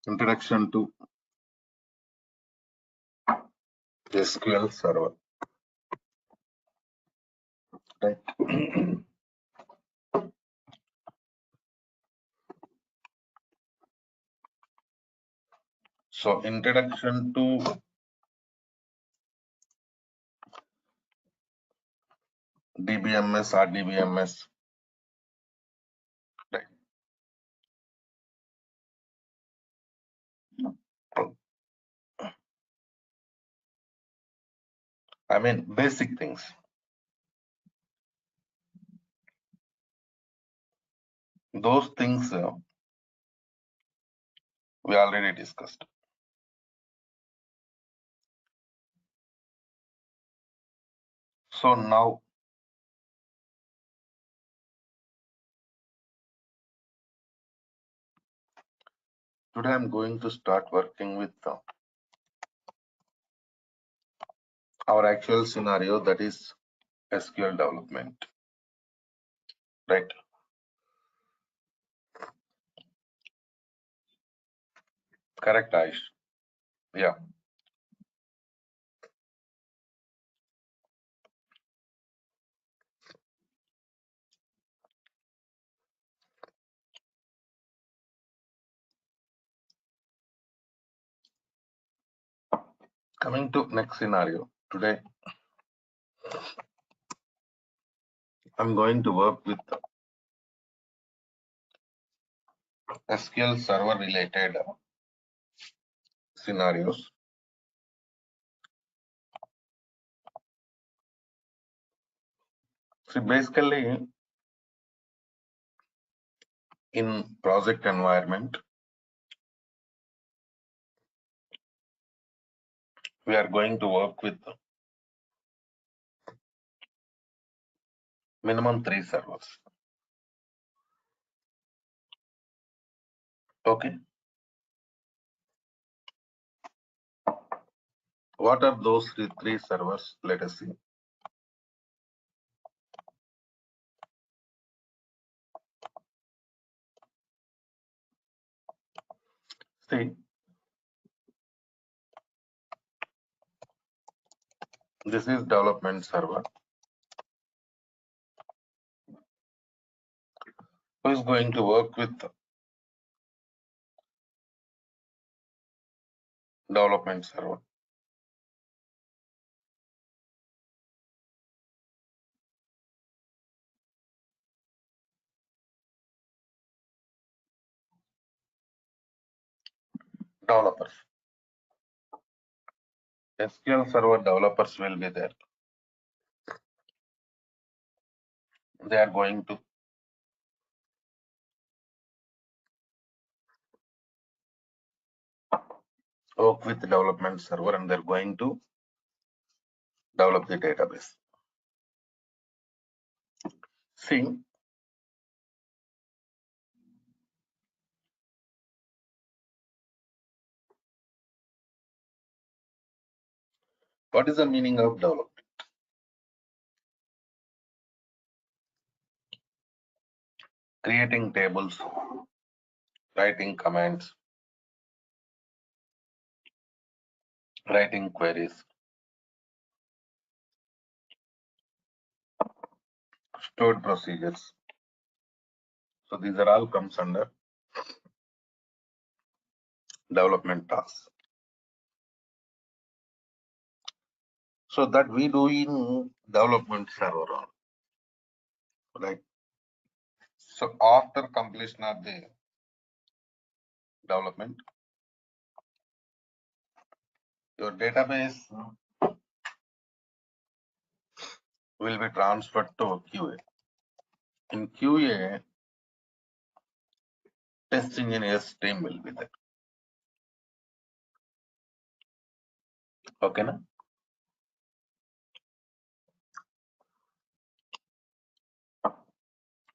Introduction to SQL Server. Right. So, introduction to DBMS or DBMS. Right. I mean, basic things. Those things we already discussed. So now today I'm going to start working with our actual scenario, that is SQL development. Right. Correct, Aish. Yeah. Coming to next scenario. Today I'm going to work with SQL Server related scenarios. See, basically in project environment, we are going to work with minimum 3 servers. Okay. What are those three servers? Let us see. See, this is development server. Who is going to work with development server? Developers. SQL Server developers will be there. They are going to work with development server and they're going to develop the database. See, what is the meaning of development? Creating tables, writing commands, writing queries, stored procedures. So these are all comes under development tasks. So that we do in development server, right? So after completion of the development, your database will be transferred to QA. In QA, test engineers team will be there. Okay, na?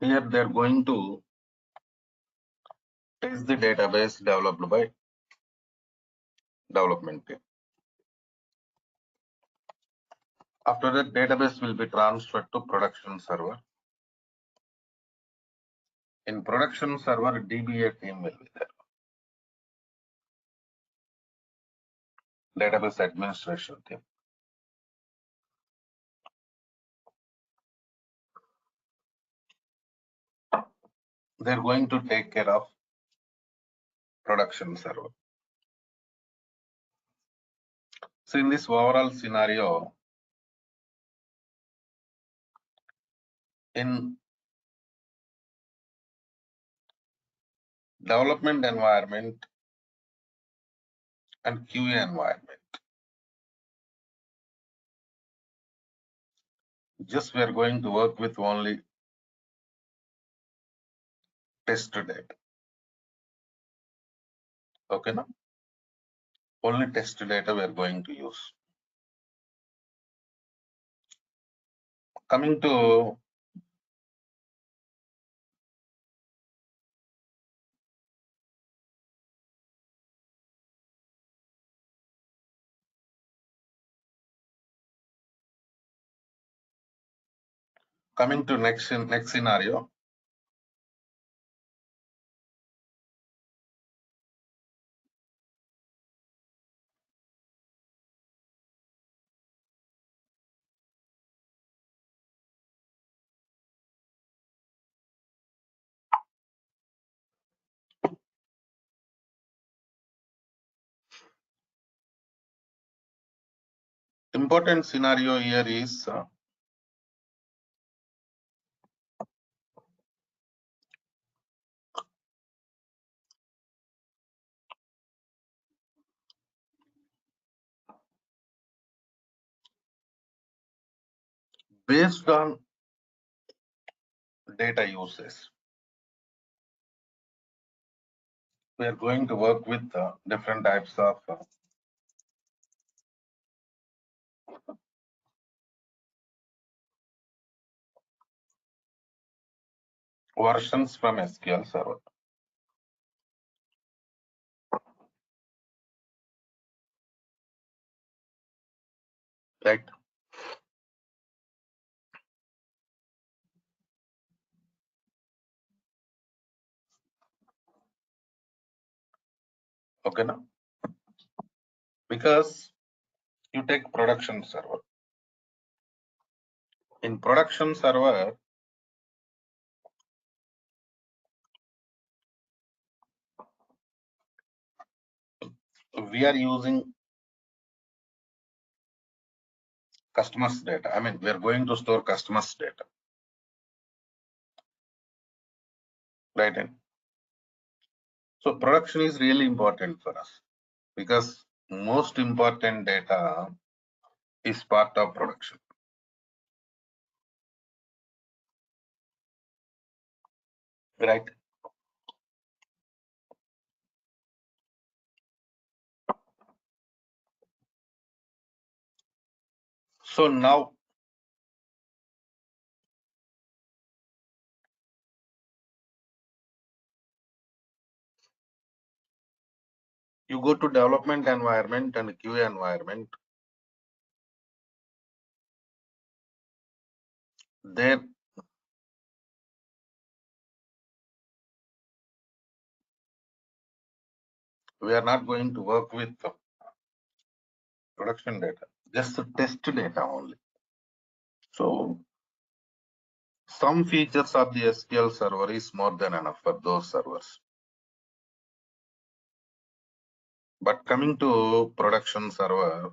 Here they are going to test the database developed by development team. After that, database will be transferred to production server. In production server, DBA team will be there. database administration team. They're going to take care of production server. So in this overall scenario, in development environment and QA environment, just we are going to work with only test data. Okay, now only test data we are going to use. Coming to next scenario. Important scenario here is based on data uses. We are going to work with different types of versions from SQL Server. Right. Okay, now because you take production server. In production server, we are using customers data. I mean, we are going to store customers data. Right. In. So production is really important for us because most important data is part of production. Right. So now you go to development environment and QA environment. There we are not going to work with production data, just the test data only. So some features of the SQL server is more than enough for those servers. But coming to production server,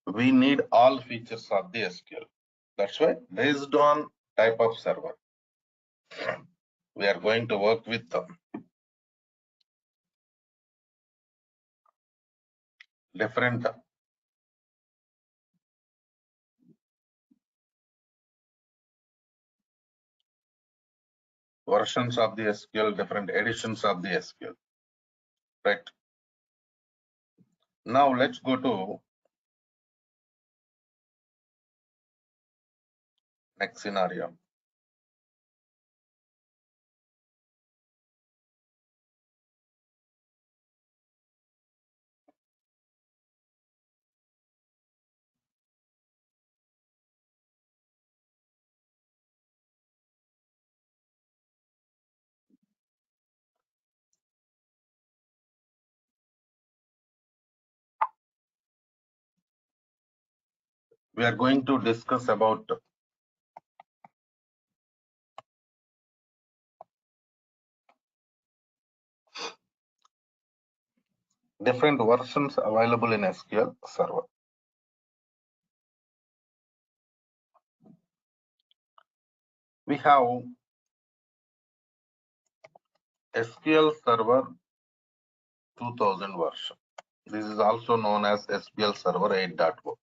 we need all features of the SQL. That's why based on type of server, we are going to work with different versions of the SQL, different editions of the SQL. Right. Now let's go to next scenario. We are going to discuss about different versions available in SQL Server. We have SQL Server 2000 version. This is also known as SQL Server 8.0.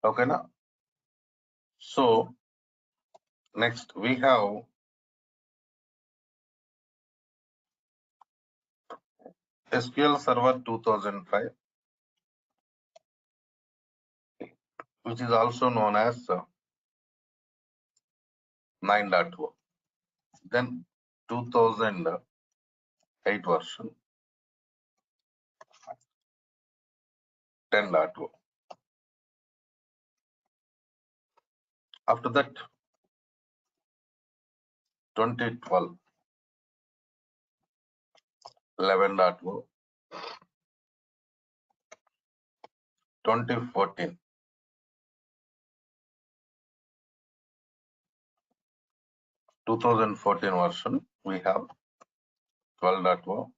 Okay, now. So next we have SQL Server 2005, which is also known as 9.0. Then 2008 version 10.0. After that 2012 11.0, 2014 2014 version we have 12.0,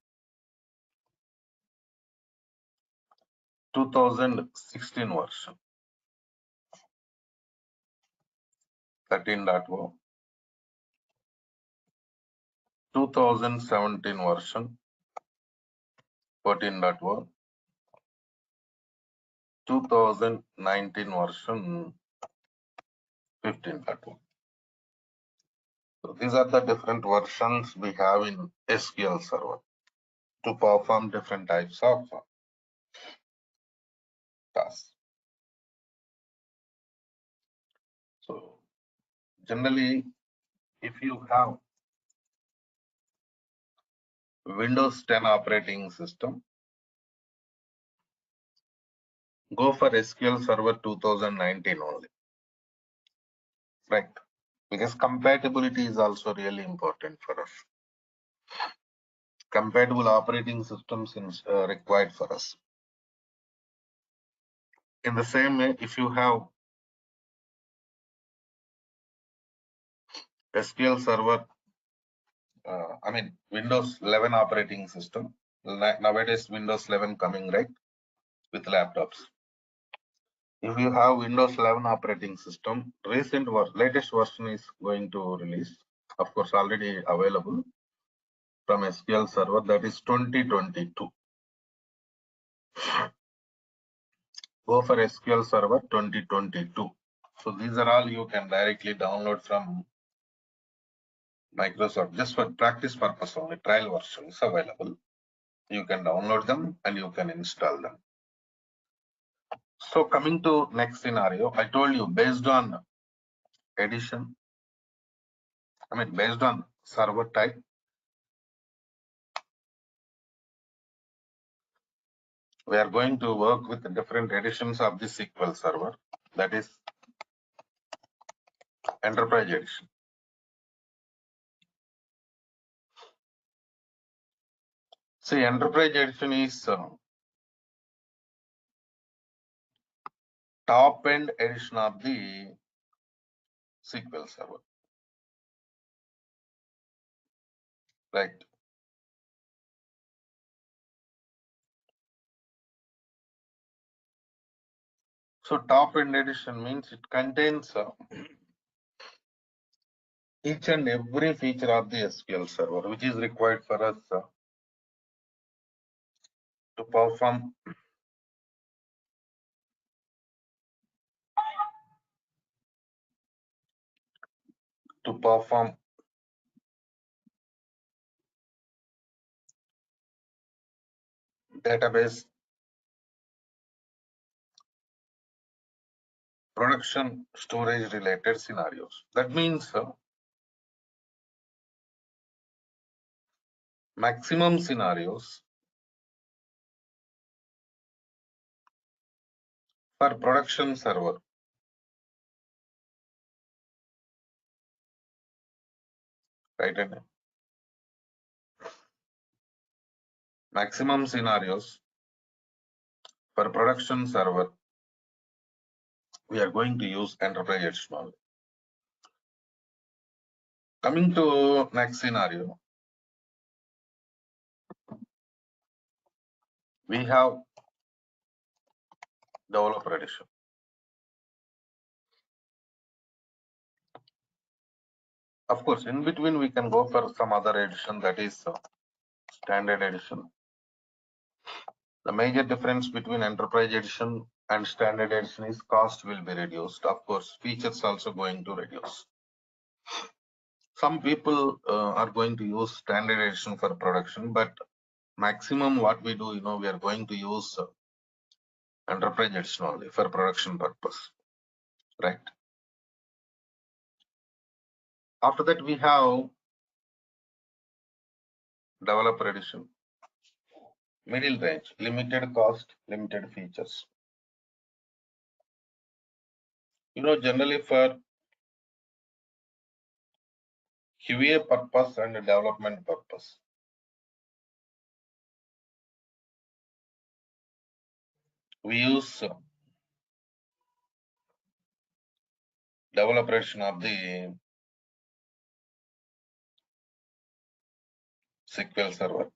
2016 version 13.0, 2017 version 14.0, 2019 version 15.0. So these are the different versions we have in SQL Server to perform different types of tasks. So generally, if you have Windows 10 operating system, go for SQL Server 2019 only, right? Because compatibility is also really important for us. Compatible operating systems is required for us. In the same way, if you have SQL Server, Windows 11 operating system, nowadays Windows 11 coming, right, with laptops. If you have Windows 11 operating system, latest version is going to release, of course, already available from SQL Server, that is 2022. Go for SQL Server 2022. So these are all you can directly download from Microsoft, just for practice purpose only. Trial version is available. You can download them and you can install them. So coming to next scenario, I told you based on edition, based on server type, we are going to work with the different editions of the SQL Server, that is Enterprise Edition. See, Enterprise Edition is top end edition of the SQL Server, right? So top end edition means it contains each and every feature of the SQL Server, which is required for us to perform database production storage related scenarios. That means maximum scenarios for production server, right? And maximum scenarios For production server, we are going to use enterprise edition only. Coming to next scenario, we have developer edition. Of course, in between we can go for some other edition, that is standard edition. The major difference between enterprise edition and standard edition is cost will be reduced. Of course, features also going to reduce. Some people are going to use standard edition for production, but maximum what we do, we are going to use enterprise edition only for production purpose, right? After that, we have developer edition, middle range, limited cost, limited features. Generally for QA purpose and development purpose, we use developer edition of the SQL Server.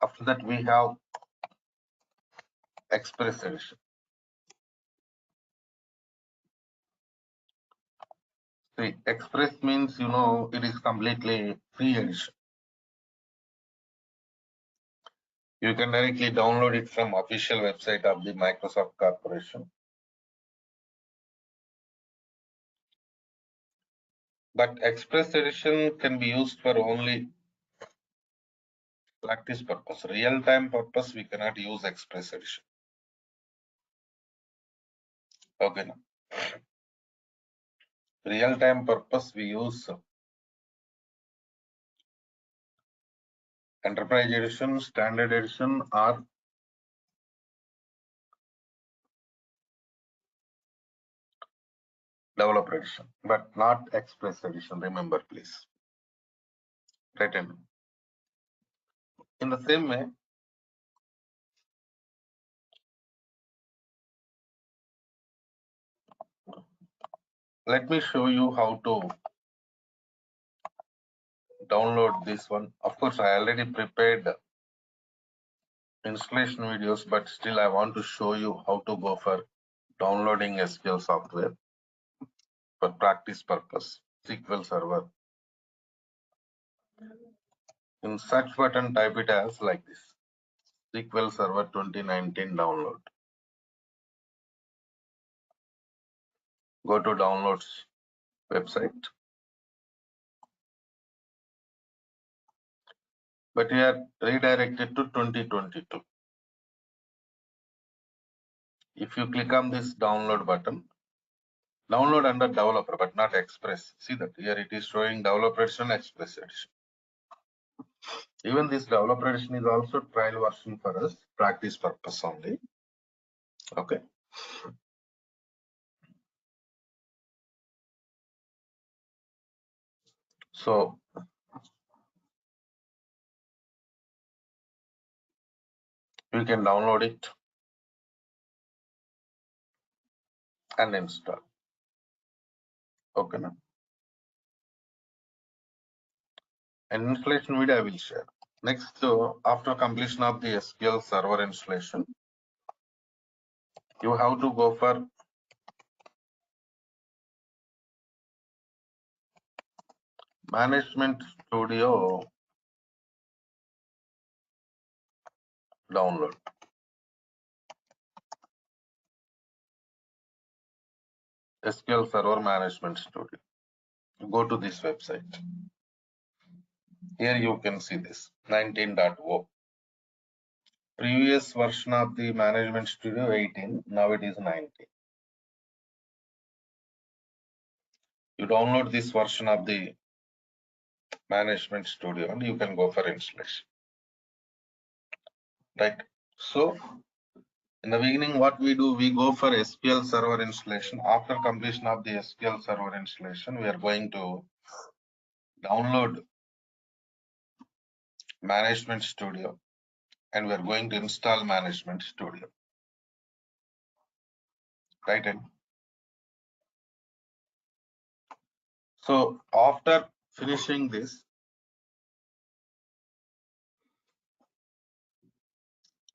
After that, we have Express edition. See, Express means, it is completely free edition. You can directly download it from official website of the Microsoft Corporation. But Express edition can be used for only practice purpose. Real-time purpose, we cannot use Express edition. Okay. Now, real-time purpose, we use enterprise edition, standard edition, or developer edition, but not Express edition. Remember, please. Right. In the same way, let me show you how to download this one. Of course, I already prepared installation videos, but still I want to show you how to go for downloading SQL software for practice purpose. SQL Server. In search button, type it as like this: SQL Server 2019 download. Go to downloads website. But we are redirected to 2022. If you click on this download button, download under developer, but not Express. See that here it is showing developer edition, Express edition. Even this developer edition is also trial version for us, practice purpose only. Okay. So you can download it and install. Okay. Now, an installation video I will share. Next, after completion of the SQL Server installation, you have to go for Management Studio download. SQL Server Management Studio. Go to this website. Here you can see this 19.0. Previous version of the Management Studio 18, now it is 19. You download this version of the Management Studio and you can go for installation. Right. So in the beginning, what we do, we go for SQL Server installation. After completion of the SQL Server installation, we are going to download Management Studio and we are going to install Management Studio. Right? And so after finishing this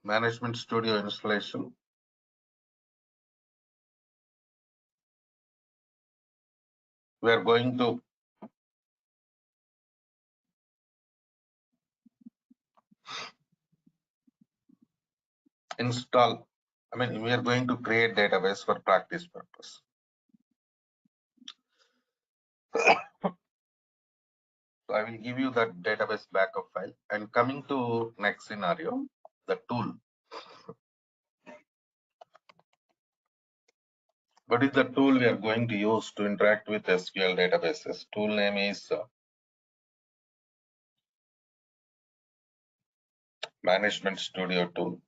Management Studio installation, we are going to install, we are going to create database for practice purpose. So I will give you that database backup file. And coming to next scenario, the tool. What is the tool we are going to use to interact with SQL databases? Tool name is Management Studio tool.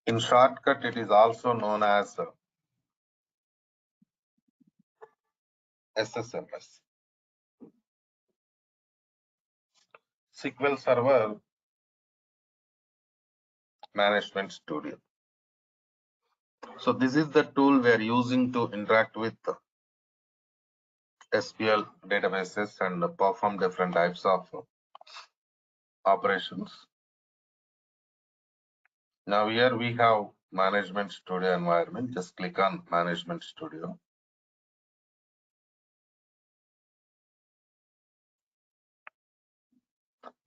In shortcut, it is also known as SSMS. SQL Server Management Studio. So this is the tool we are using to interact with SQL databases and perform different types of operations. Now here we have Management Studio environment. Just click on Management Studio.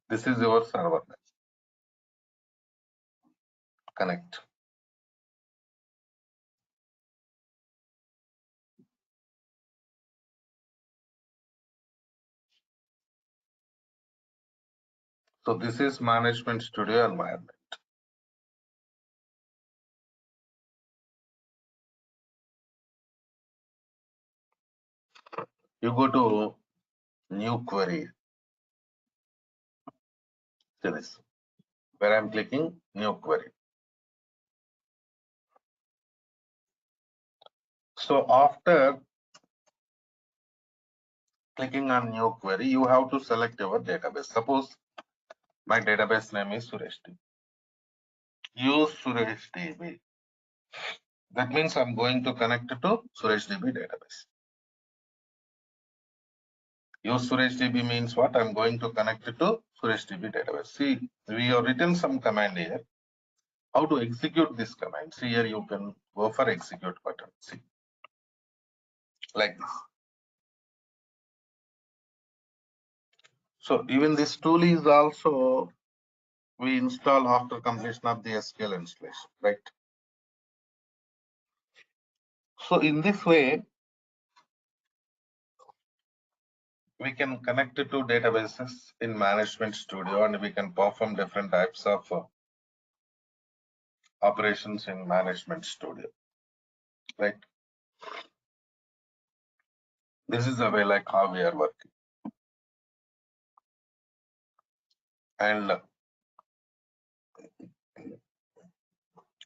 This is your server. Connect. So this is Management Studio environment. You go to New Query. See this, where I'm clicking New Query. So after clicking on New Query, you have to select your database. Suppose my database name is Suresh DB. Use Suresh DB. That means I'm going to connect to Suresh DB database. Use Suresh DB means what? I'm going to connect it to Suresh DB database. See, we have written some command here. How to execute this command? See, here you can go for execute button. See, like this. So even this tool is also we install after completion of the SQL installation, right? So in this way, we can connect it to databases in Management Studio, and we can perform different types of operations in Management Studio, right? This is the way like how we are working. And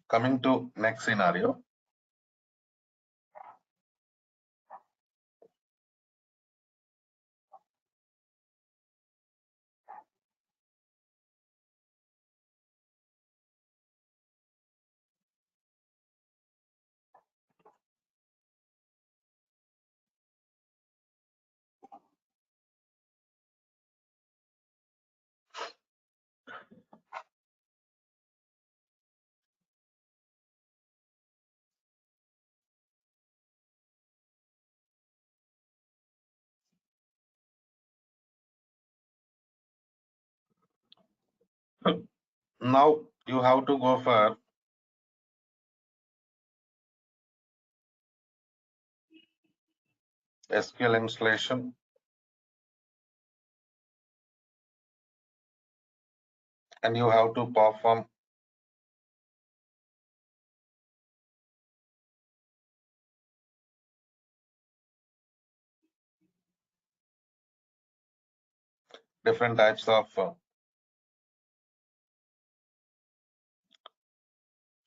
coming to next scenario. Now you have to go for SQL installation. And you have to perform different types of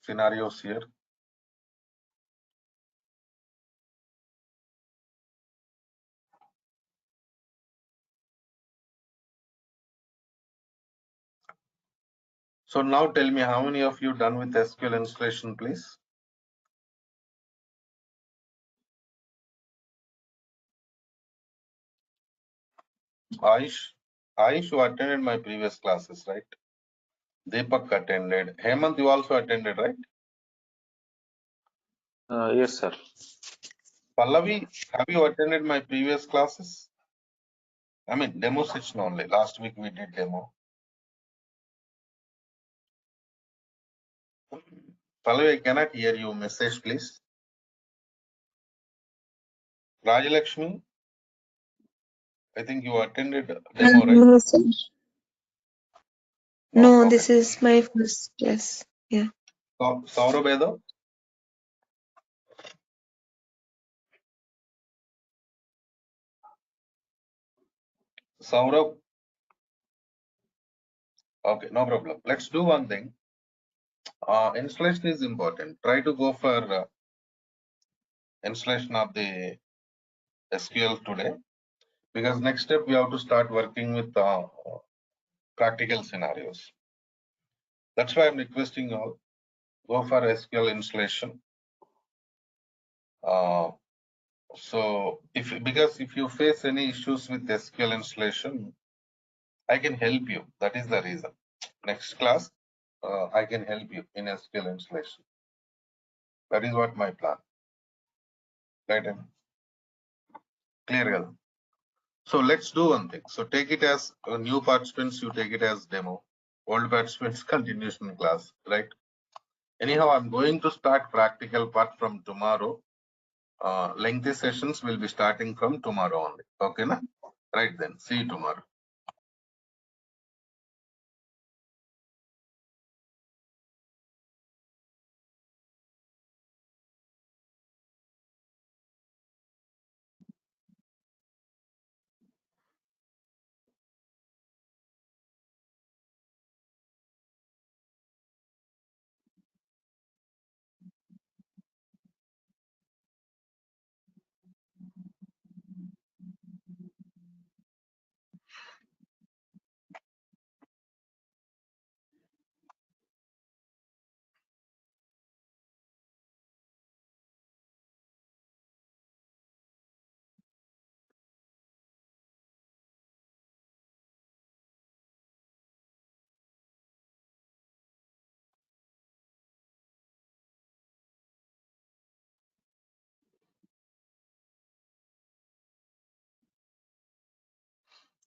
scenarios here. So now tell me, how many of you done with SQL installation, please? Aish, you attended my previous classes, right? Deepak attended. Hemant, you also attended, right? Yes, sir. Pallavi, have you attended my previous classes? I mean, demo session only. Last week we did demo. Pallavi, I cannot hear you. Message, please. Rajalakshmi, I think you attended demo, right? No, sir. Oh, No, okay. this is my first class. Yeah. Saurabh Edo? Saurabh? Okay, no problem. Let's do one thing. Installation is important. Try to go for installation of the SQL today, because next step we have to start working with practical scenarios. That's why I'm requesting you all, go for SQL installation. So because if you face any issues with SQL installation, I can help you. That is the reason. Next class, I can help you in SQL installation. That is what my plan. Right? Clear, girl. So let's do one thing. So take it as new participants, you take it as demo. Old participants, continuation class, right? Anyhow, I'm going to start practical part from tomorrow. Lengthy sessions will be starting from tomorrow only. Okay, na? Right then. See you tomorrow.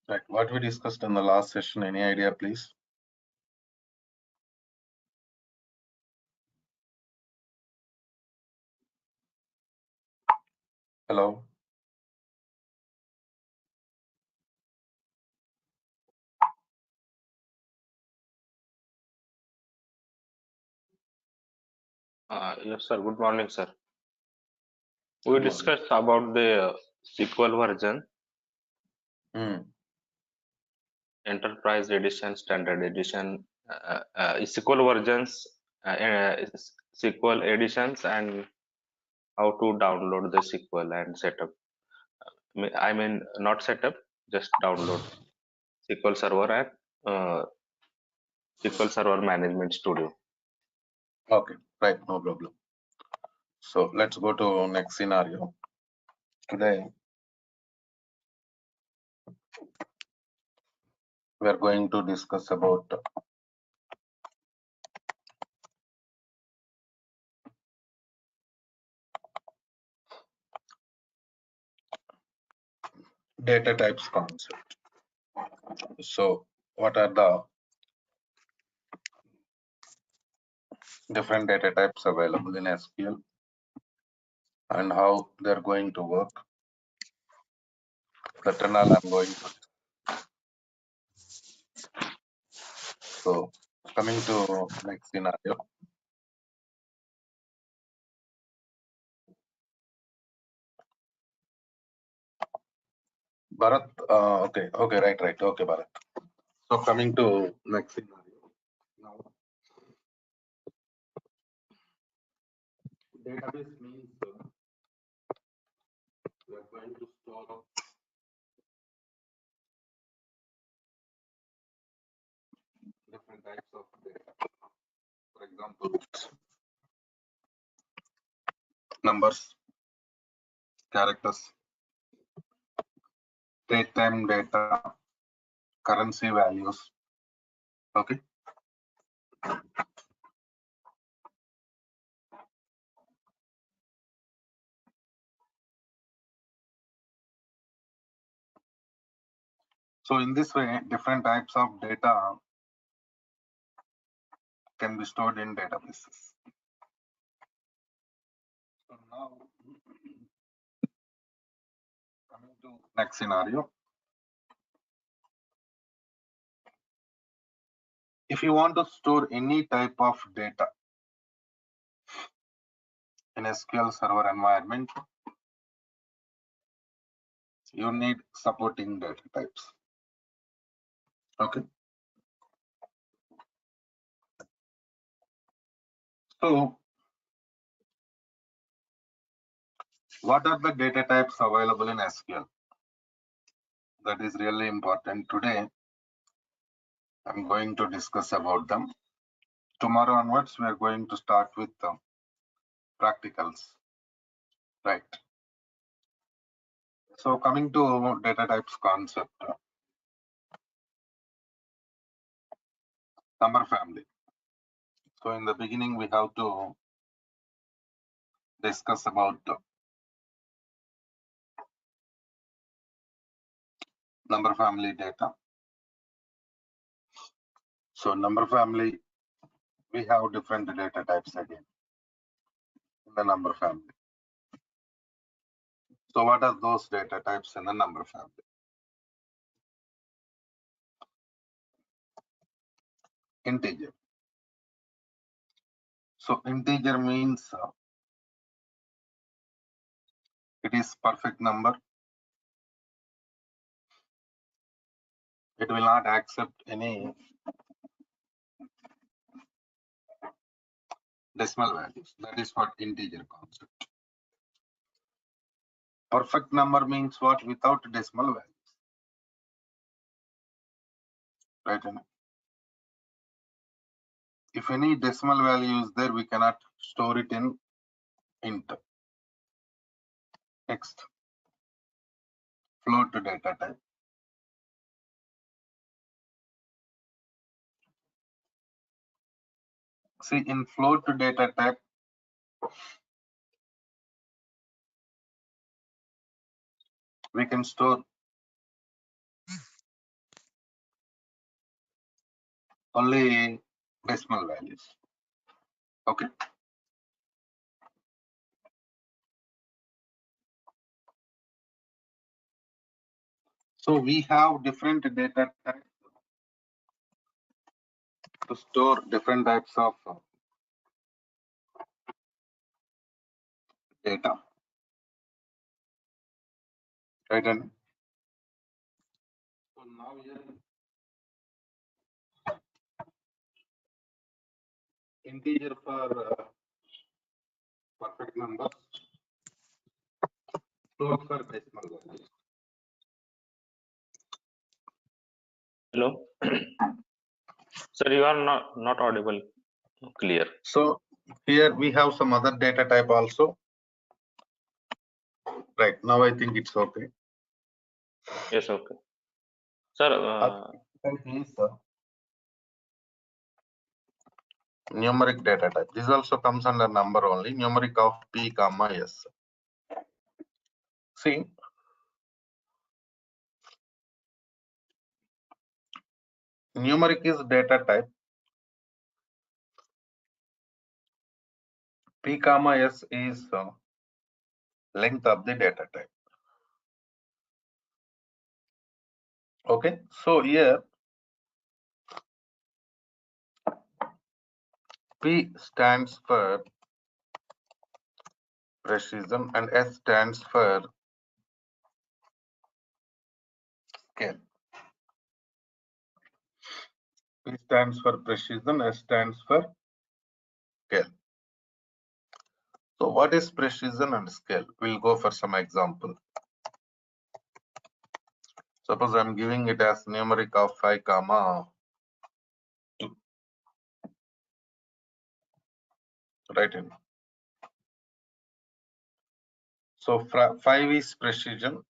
Right. What we discussed in the last session, any idea, please? Hello? Yes, sir. Good morning, sir. We Good morning. discussed about the SQL version, Enterprise Edition, Standard Edition, SQL versions, SQL editions, and how to download the SQL and setup. I mean, not setup, just download SQL Server and SQL Server Management Studio. Okay, right, no problem. So let's go to next scenario. Today, we are going to discuss about data types concept. So what are the different data types available in SQL and how they're going to work? That and all I'm going to. So coming to next scenario. Bharat, okay, right, okay, Bharat. So coming to next scenario. Now, database means we are going to store different types of data. For example, numbers, characters, date time data, currency values. Okay. So in this way, different types of data can be stored in databases. So now, coming to next scenario. If you want to store any type of data in SQL Server environment, you need supporting data types. Okay. So what are the data types available in SQL? That is really important. Today, I'm going to discuss about them. Tomorrow onwards, we are going to start with the practicals. Right. So coming to data types concept, number family. So in the beginning, we have to discuss about number family data. So number family, we have different data types again in the number family. So what are those data types in the number family? Integer. So integer means it is perfect number. It will not accept any decimal values. That is what integer concept. Perfect number means what? Without decimal values. Right? If any decimal value is there, we cannot store it in int. Next, float data type. See, in float data type, we can store only decimal values. Okay. So we have different data types to store different types of data. Right? And so now here, integer for perfect numbers, float for decimal values. Hello. Sir, you are not audible. Clear. So here we have some other data type also. Right, now I think it's okay. Yes, okay. Sir, Is numeric data type. This also comes under number only, numeric of p comma s. See, numeric is data type. P comma s is length of the data type. Okay, so here P stands for precision and S stands for scale. P stands for precision, S stands for scale. So what is precision and scale? We'll go for some example. Suppose I'm giving it as numeric of 5 comma 2. Write in. So 5 is precision,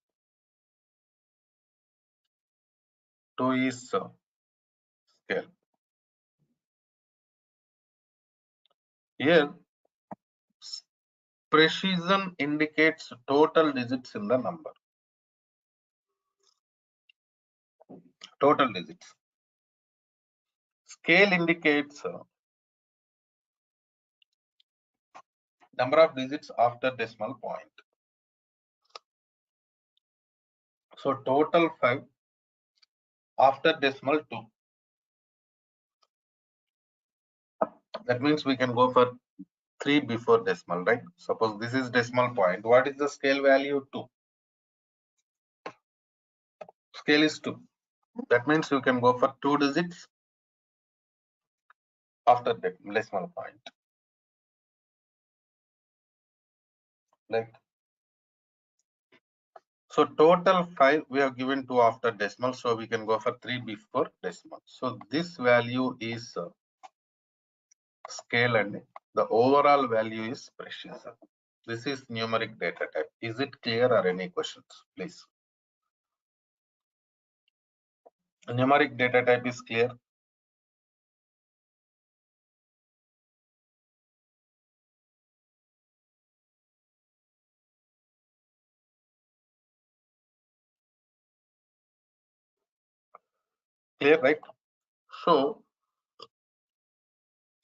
2 is scale. Here, precision indicates total digits in the number. Total digits. Scale indicates number of digits after decimal point. So total 5 after decimal 2. That means we can go for 3 before decimal, right? Suppose this is decimal point. What is the scale value? 2. Scale is 2. That means you can go for 2 digits after the decimal point. Like, so total 5 we have given 2 after decimal, so we can go for 3 before decimal. So this value is scale and the overall value is precision. This is numeric data type. Is it clear or any questions, please? Numeric data type is clear. Clear, right? So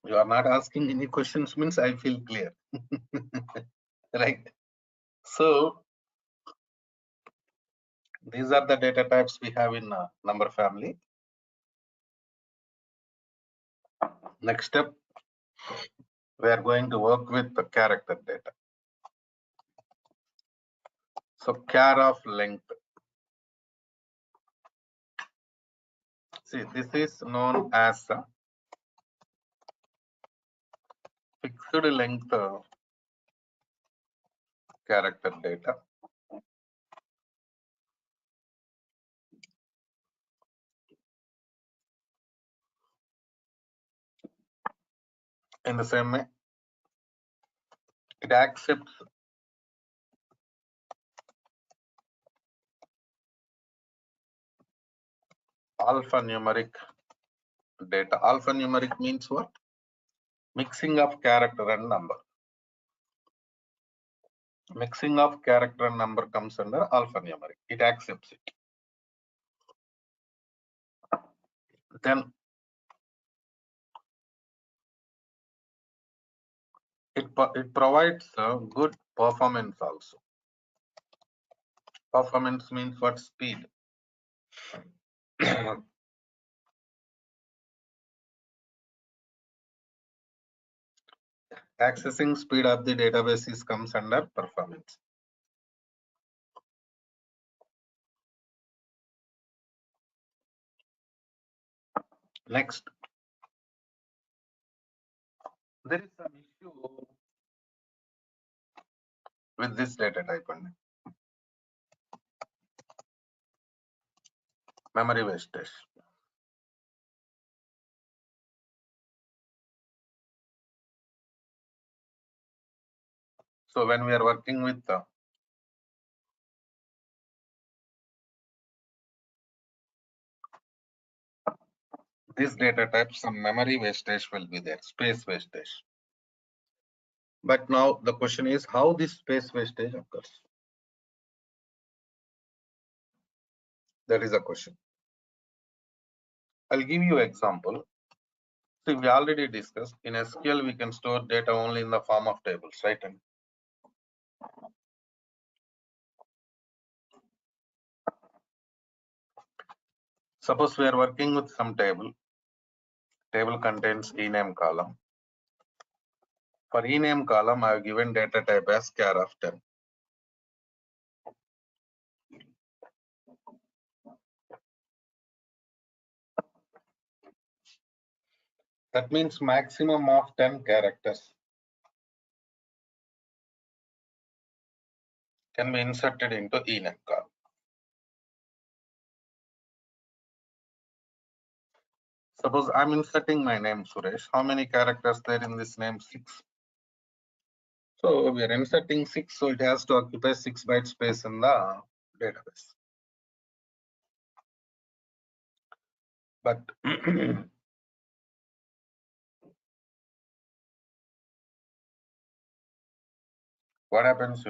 you are not asking any questions means I feel clear. Right? So these are the data types we have in number family. Next step, we are going to work with the character data. So char of length. See, this is known as fixed length character data. In the same way, it accepts alphanumeric data. Alphanumeric means what? Mixing of character and number. Mixing of character and number comes under alphanumeric. It accepts it. Then it provides good performance also. Performance means what? Speed. Accessing speed of the databases comes under performance. Next, there is some issue with this data type and memory wastage. So when we are working with this data type, some memory wastage will be there, space wastage. But now the question is how this space wastage occurs. That is a question. I'll give you an example. See, we already discussed in SQL we can store data only in the form of tables, right? And suppose we are working with some table. Table contains ename column. For ename column, I have given data type as char of 10. That means maximum of 10 characters can be inserted into ename column. Suppose I'm inserting my name Suresh. How many characters there in this name? 6. So we are inserting 6, so it has to occupy 6 byte space in the database. But what happens,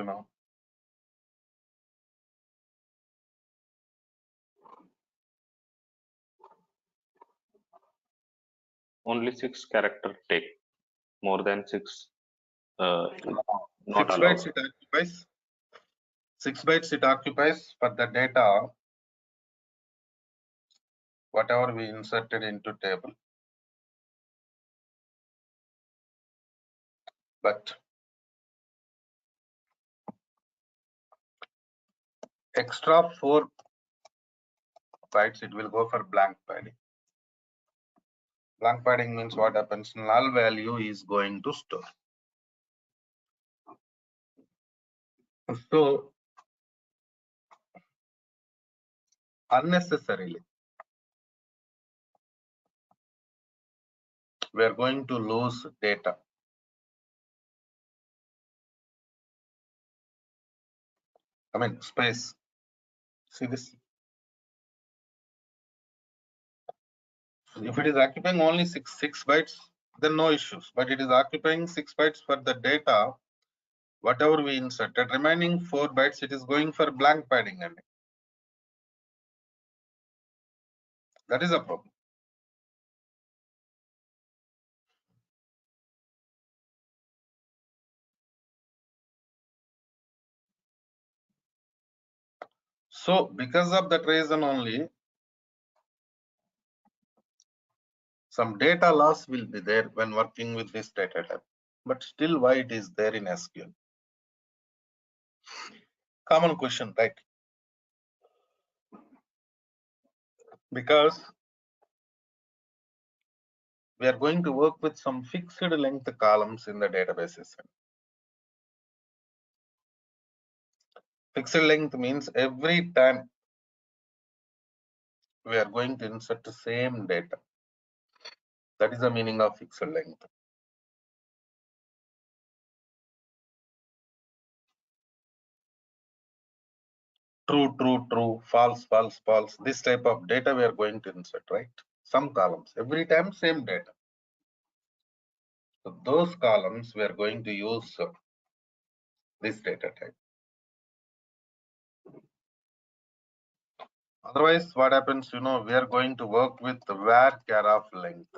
Only 6 character take. More than 6 not 6 allowed. bytes it occupies. 6 bytes it occupies for the data, whatever we inserted into table. But extra 4 bytes it will go for blank padding. Blank padding means what happens? Null value is going to store. So unnecessarily we are going to lose data. I mean space. See this? If it is occupying only 6 bytes, then no issues. But it is occupying 6 bytes for the data, whatever we inserted. Remaining 4 bytes, it is going for blank padding. And that is a problem. So because of that reason only, some data loss will be there when working with this data type. But still, why it is there in SQL? Common question, right? Because we are going to work with some fixed length columns in the databases. Fixed length means every time we are going to insert the same data. That is the meaning of fixed length. True, true, true, false, false, false. This type of data we are going to insert, right? Some columns, every time same data. So those columns we are going to use this data type. Otherwise, what happens, we are going to work with the var_char of length.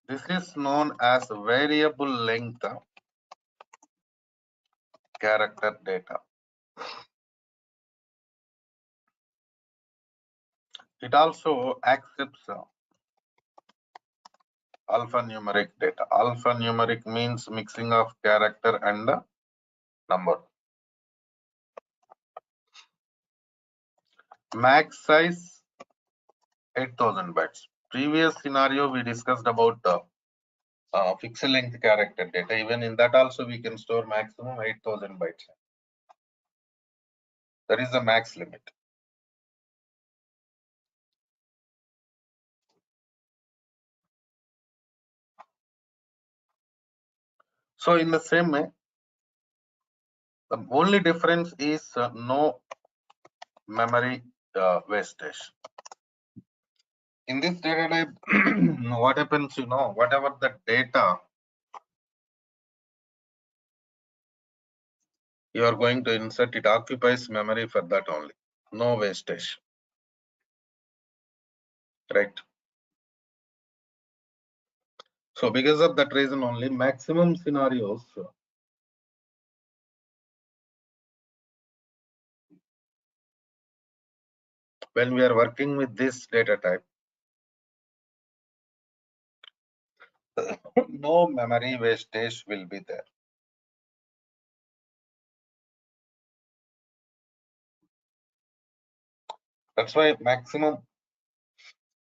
This is known as variable length character data. It also accepts alphanumeric data. Alphanumeric means mixing of character and number. Max size 8000 bytes. Previous scenario we discussed about the fixed length character data. Even in that also we can store maximum 8000 bytes. That is the max limit. So in the same way, the only difference is no memory wastage. In this data type, what happens, whatever the data you are going to insert, it occupies memory for that only. No wastage. Right. So because of that reason only, maximum scenarios when we are working with this data type, no memory wastage will be there. That's why maximum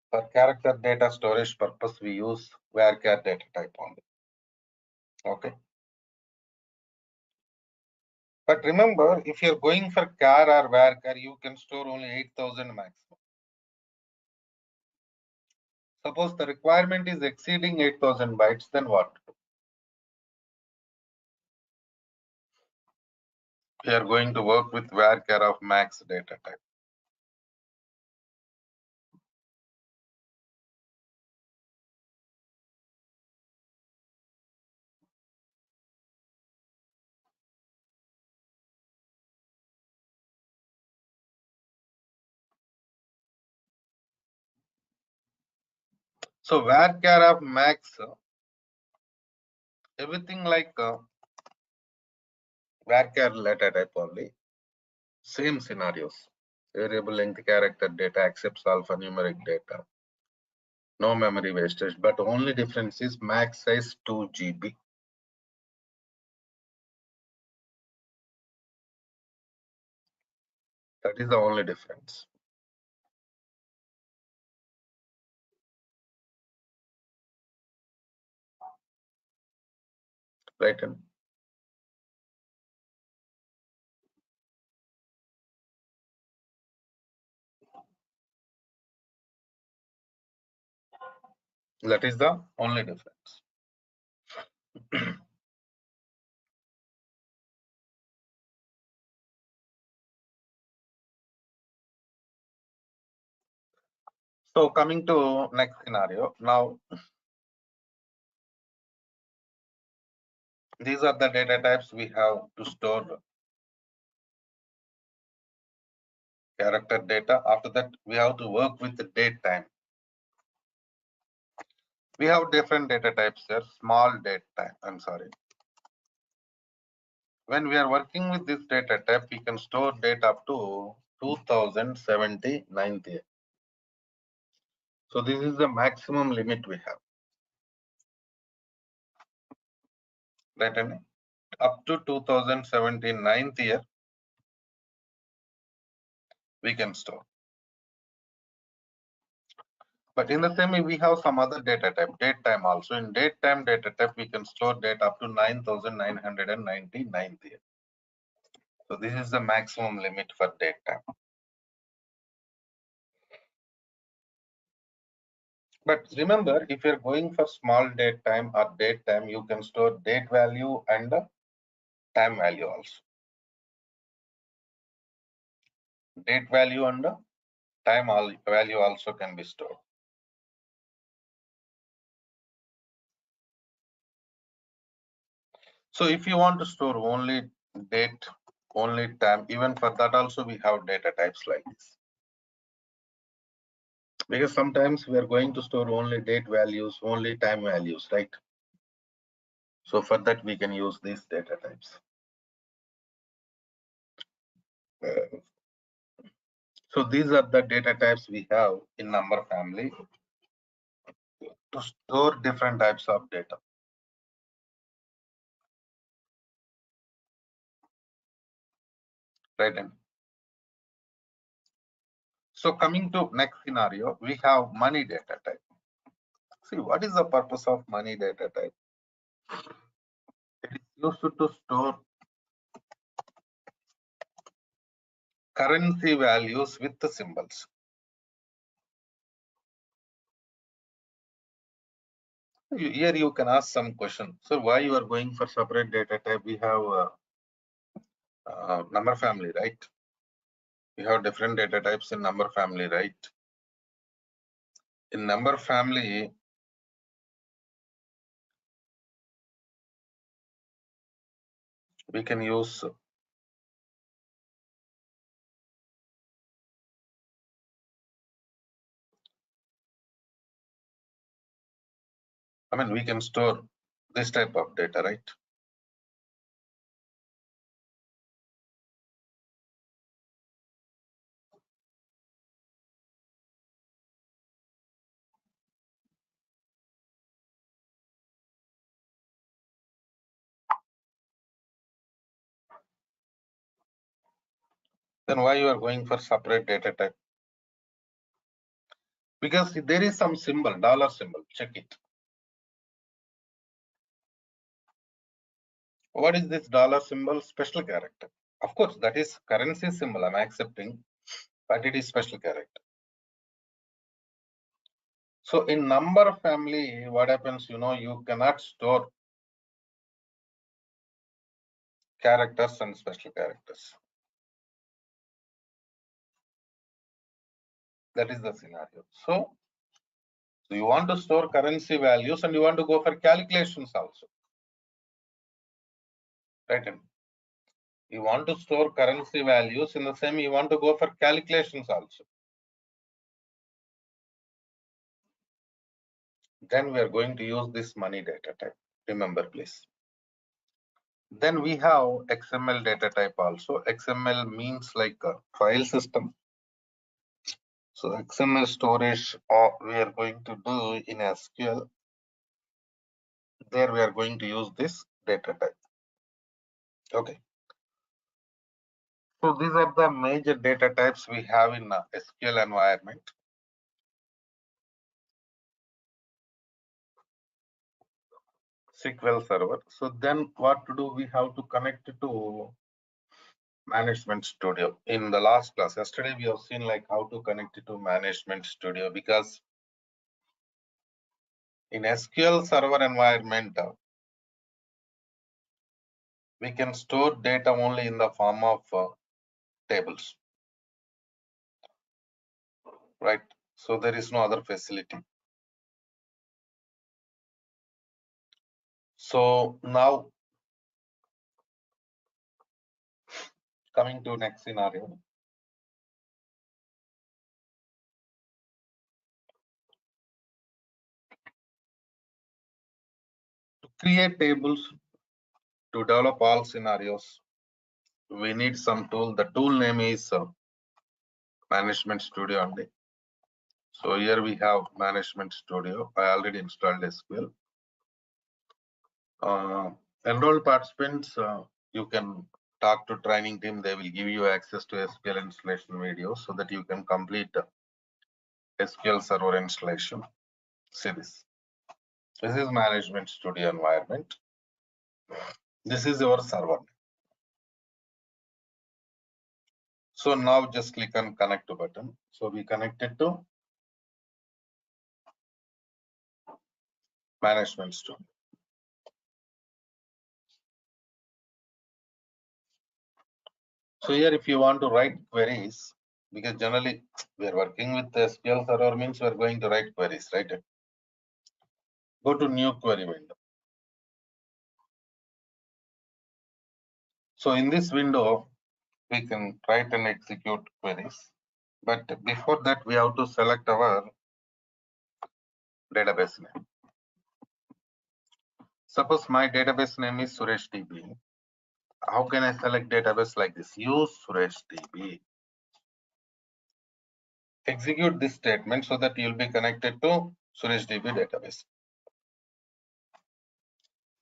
for character data storage purpose we use var_char data type only. Okay. But remember, if you're going for char or var_char, you can store only 8000 maximum. Suppose the requirement is exceeding 8000 bytes, then what? We are going to work with varchar of max data type. So varchar of max, everything like varchar data type only. Same scenarios. Variable length character data accepts alphanumeric data. No memory wastage, but only difference is max size 2 GB. That is the only difference. Right? That is the only difference. So coming to next scenario. Now, these are the data types we have to store character data. After that, we have to work with the date time. We have different data types here. Small date time. I'm sorry. When we are working with this data type, we can store data up to 2079. So this is the maximum limit we have. Right? And up to 2079 year, we can store. But in the same way, we have some other data type, date time also. In date time data type, we can store data up to 9999 year. So this is the maximum limit for date time. But remember, if you're going for small date time or date time, you can store date value and the time value also. Date value and the time value also can be stored. So if you want to store only date, only time, even for that also we have data types like this. Because sometimes we are going to store only date values, only time values, right? So for that we can use these data types. So these are the data types we have in number family to store different types of data. Right? And so coming to next scenario, we have money data type. See, what is the purpose of money data type? It is used to store currency values with the symbols. Here you can ask some question. So why you are going for separate data type? We have number family, right? We have different data types in number family, right? In number family, we can use we can store this type of data, right? Then why you are going for separate data type? Because there is some symbol, dollar symbol, check it. What is this dollar symbol? Special character. Of course, that is currency symbol, I'm accepting, but it is special character. So in number family, what happens, you cannot store characters and special characters. That is the scenario. So you want to store currency values and you want to go for calculations also. Right? You want to store currency values in the same, you want to go for calculations also. Then we are going to use this money data type. Remember, please. Then we have XML data type also. XML means like a file system. So XML storage we are going to do in SQL. There we are going to use this data type. Okay. So these are the major data types we have in SQL environment. SQL Server. So then what to do? We have to connect it to Management Studio. In the last class, yesterday, we have seen like how to connect it to Management Studio, because in SQL Server environment, we can store data only in the form of tables, right? So there is no other facility. So now coming to next scenario. To create tables, to develop all scenarios, we need some tool. The tool name is Management Studio only. So here we have Management Studio. I already installed SQL. Enrolled participants, you can talk to training team. They will give you access to SQL installation videos so that you can complete SQL Server installation. See this. This is Management Studio environment. This is your server. So now just click on connect to button. So we connected to Management Studio. So here if you want to write queries, because generally we are working with SQL Server, means we are going to write queries, right? Go to new query window. So in this window, we can write and execute queries. But before that, we have to select our database name. Suppose my database name is Suresh DB. How can I select database like this? Use Suresh DB. Execute this statement so that you'll be connected to Suresh DB database.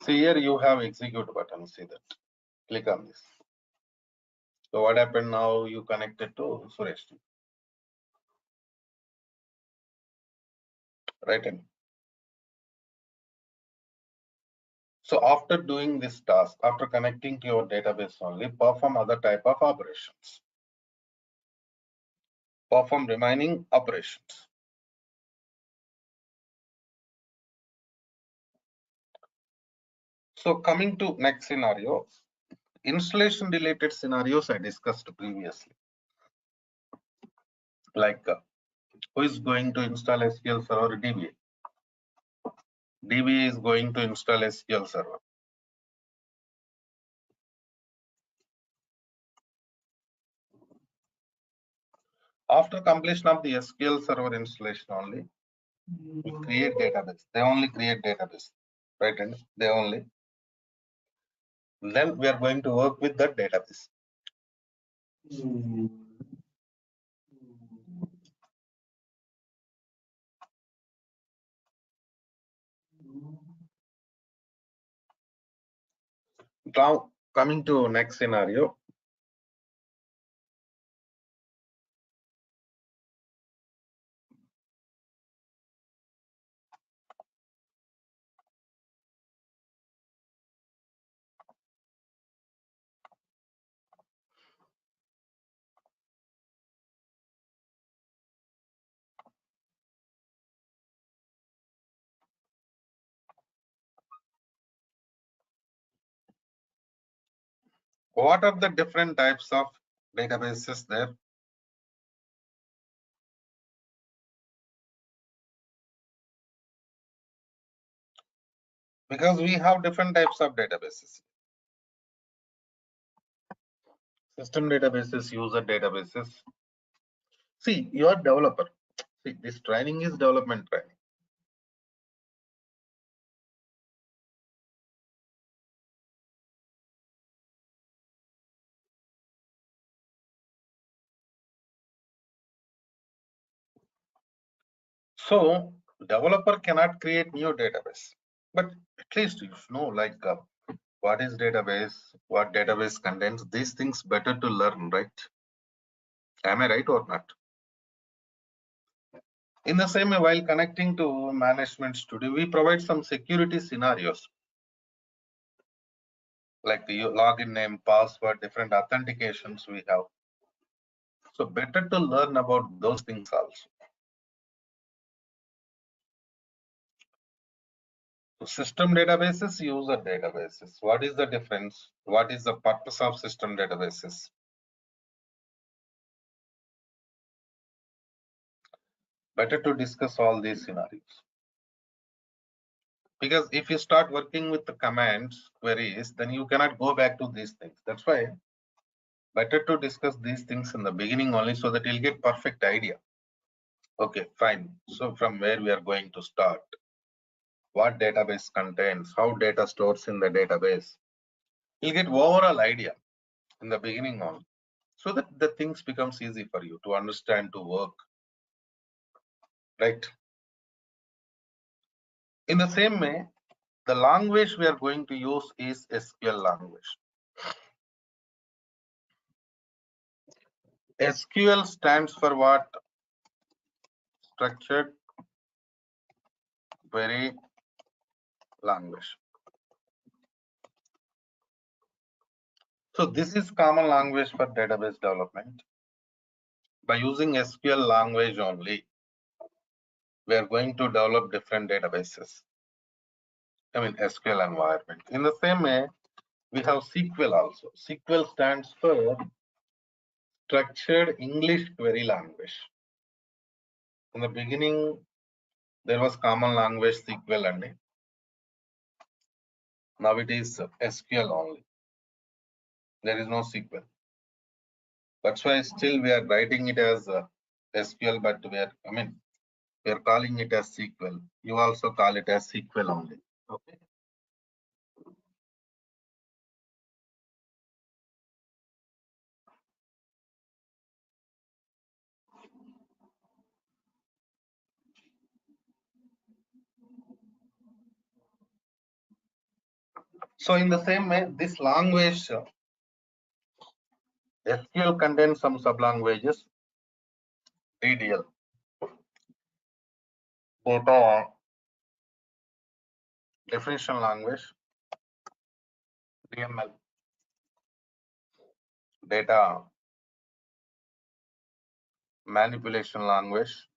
See here you have execute button. See that. Click on this. So what happened now? You connected to Suresh DB. Right? So after doing this task, after connecting to your database only, perform other type of operations. Perform remaining operations. So coming to next scenario, installation related scenarios I discussed previously. Like who is going to install SQL Server? DBA. DBA is going to install SQL Server. After completion of the SQL Server installation only, we create database. They only create database, right? And they only. Then we are going to work with that database. Now coming to next scenario. What are the different types of databases there? Because we have different types of databases. System databases, user databases. See, you are developer. See, this training is development training. So developer cannot create new database, but at least you know like what is database, what database contains. These things better to learn, right? Am I right or not? In the same way, while connecting to management studio, we provide some security scenarios like the login name, password, different authentications we have. So better to learn about those things also. So system databases, user databases. What is the difference? What is the purpose of system databases? Better to discuss all these scenarios. Because if you start working with the commands, queries, then you cannot go back to these things. That's why better to discuss these things in the beginning only so that you'll get perfect idea. Okay, fine. So from where we are going to start? What database contains? How data stores in the database? You'll get overall idea in the beginning only, so that the things becomes easy for you to understand, to work, right? In the same way, the language we are going to use is SQL language. SQL stands for what? Structured Query Language. So this is common language for database development. By using SQL language only, we are going to develop different databases. I mean SQL environment. In the same way, we have SQL also. SQL stands for Structured English Query Language. In the beginning, there was common language SQL only. Now it is SQL only. There is no SQL. That's why still we are writing it as SQL, but we are calling it as SQL. You also call it as SQL only. Okay. So in the same way, this language SQL contains some sublanguages. DDL, data definition language. DML, data manipulation language.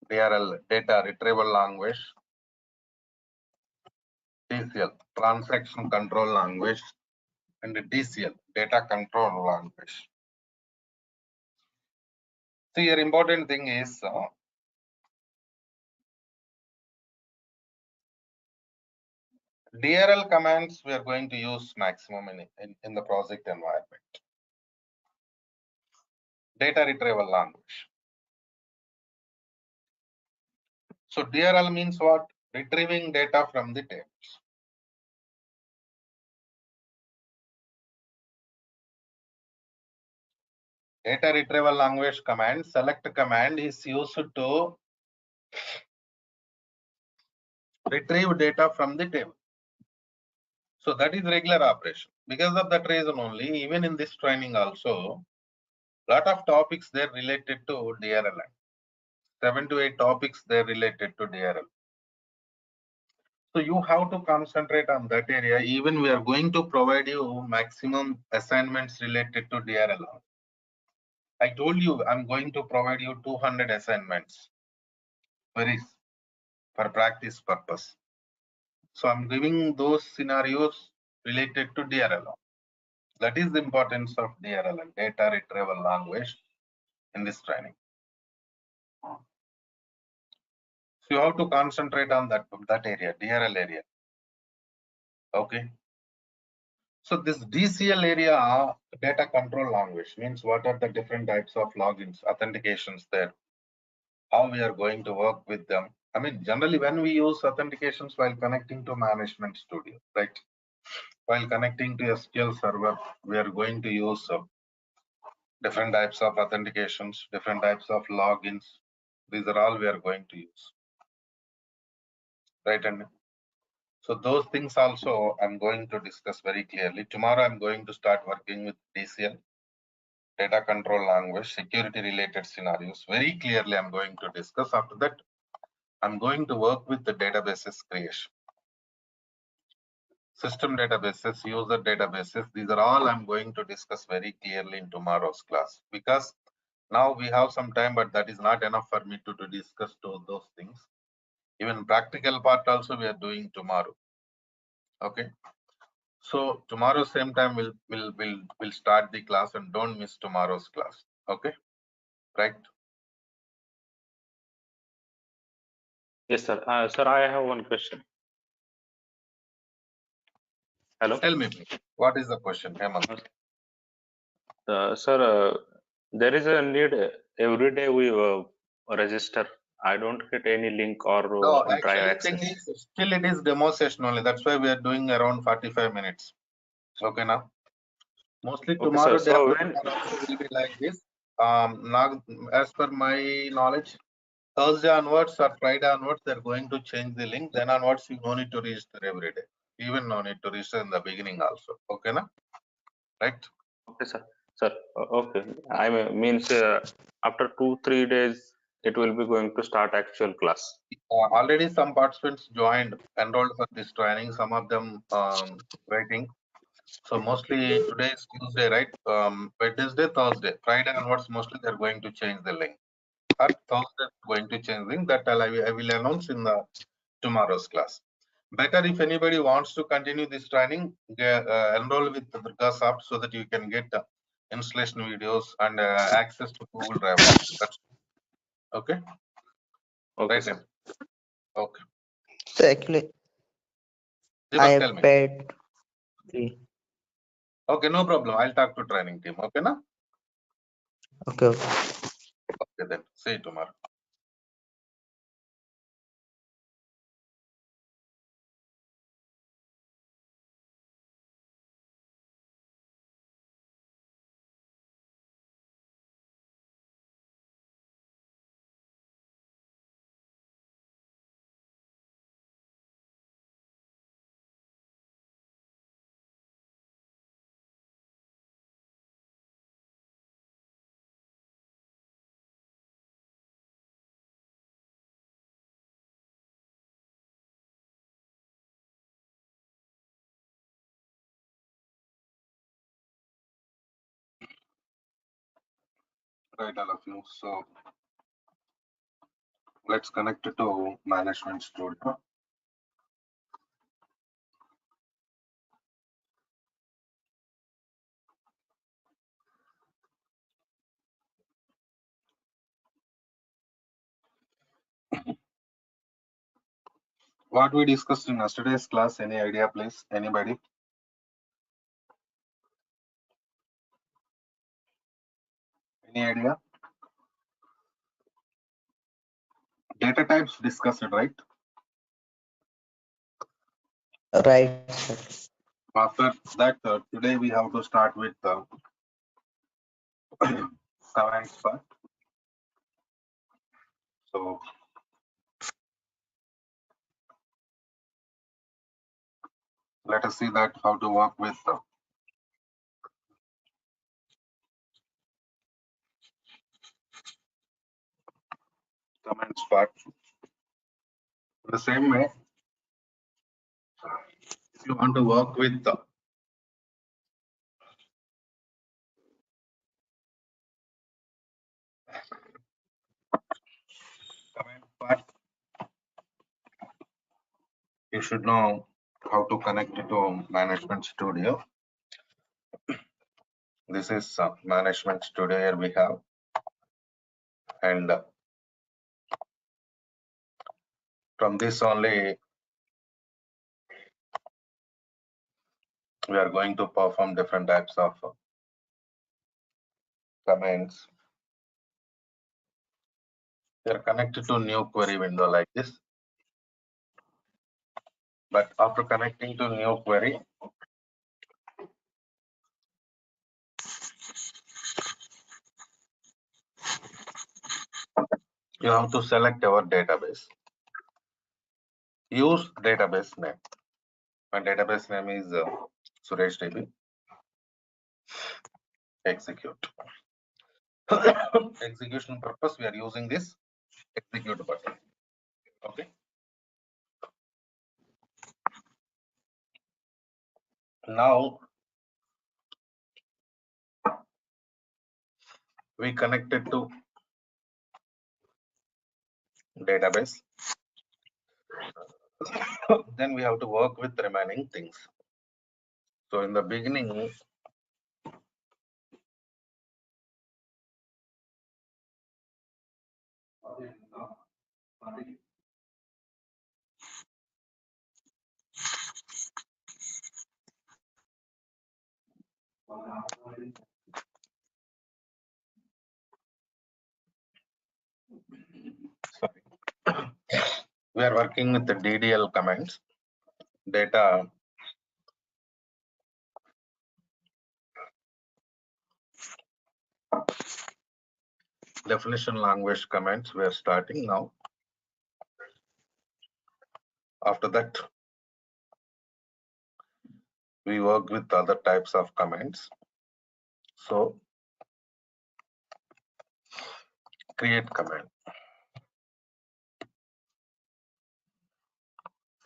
DRL, data retrieval language. TCL, transaction control language. And DCL, data control language. So your important thing is DRL commands we are going to use maximum in the project environment. Data retrieval language. So DRL means what? Retrieving data from the tables. Data retrieval language command, select command is used to retrieve data from the table. So that is regular operation. Because of that reason only, even in this training also, lot of topics there related to DRL. 7 to 8 topics there related to DRL. So you have to concentrate on that area. Even we are going to provide you maximum assignments related to DRL. I told you I'm going to provide you 200 assignments for practice purpose. So I'm giving those scenarios related to DRLL. That is the importance of DRLL, data retrieval language, in this training. So you have to concentrate on that area, DRL area. Okay. So this DCL area, data control language, means what are the different types of logins, authentications there, how we are going to work with them. I mean, generally when we use authentications while connecting to management studio, right? While connecting to SQL server, we are going to use different types of authentications, different types of logins. These are all we are going to use, right? And so those things also I'm going to discuss very clearly. Tomorrow I'm going to start working with DCL, data control language, security related scenarios. Very clearly I'm going to discuss. After that, I'm going to work with the databases creation. System databases, user databases, these are all I'm going to discuss very clearly in tomorrow's class, because now we have some time, but that is not enough for me to discuss those things. Even practical part also we are doing tomorrow. Okay. So tomorrow same time we'll start the class, and don't miss tomorrow's class. Okay. Right. Yes, sir. Sir, I have one question. Hello. Tell me, please. What is the question, Hemant? Sir, there is a need every day we register. I don't get any link or No, drive actually thing access. is still it is demo session only. That's why we are doing around 45 minutes. Okay now. Mostly Okay, tomorrow sir. day So after when tomorrow also will be like this. Now as per my knowledge, Thursday onwards or Friday onwards, they're going to change the link. Then onwards, you no need to register every day. Even no need to register in the beginning also. Okay, na? Right? okay, sir. Sir, okay. I means after 2-3 days it will be going to start actual class. Already some participants joined, enrolled for this training. Some of them waiting. So mostly today is Tuesday, right? Wednesday, Thursday, Friday onwards, mostly they're going to change the link. Or Thursday going to change link. That I will announce in the tomorrow's class. Better if anybody wants to continue this training, enroll with the Durga Soft so that you can get installation videos and access to Google Drive also. That's okay. Okay, Right. sir. Okay. So actually, I Deepak, tell have me. paid fee. Okay, no problem. I'll talk to training team. Okay, na? Okay. Okay, then. See you tomorrow. Right, all of you. So let's connect it to management studio. What we discussed in yesterday's class, any idea, please? Anybody? Any idea? Data types discussed, right? Right, sir. After that, today we have to start with the comments part. So let us see that how to work with the comments part. In the same way, if you want to work with the comment part, you should know how to connect it to Management Studio. This is Management Studio. Here we have, and from this only we are going to perform different types of commands. They are connected to new query window like this. But after connecting to new query, you have to select our database. Use database name. My database name is Suresh DB. Execute. Execution purpose, we are using this execute button. Okay. Now we connected to database. Then we have to work with remaining things. So in the beginning, we are working with the DDL commands, data definition language commands. We are starting now. After that, we work with other types of commands. So create command.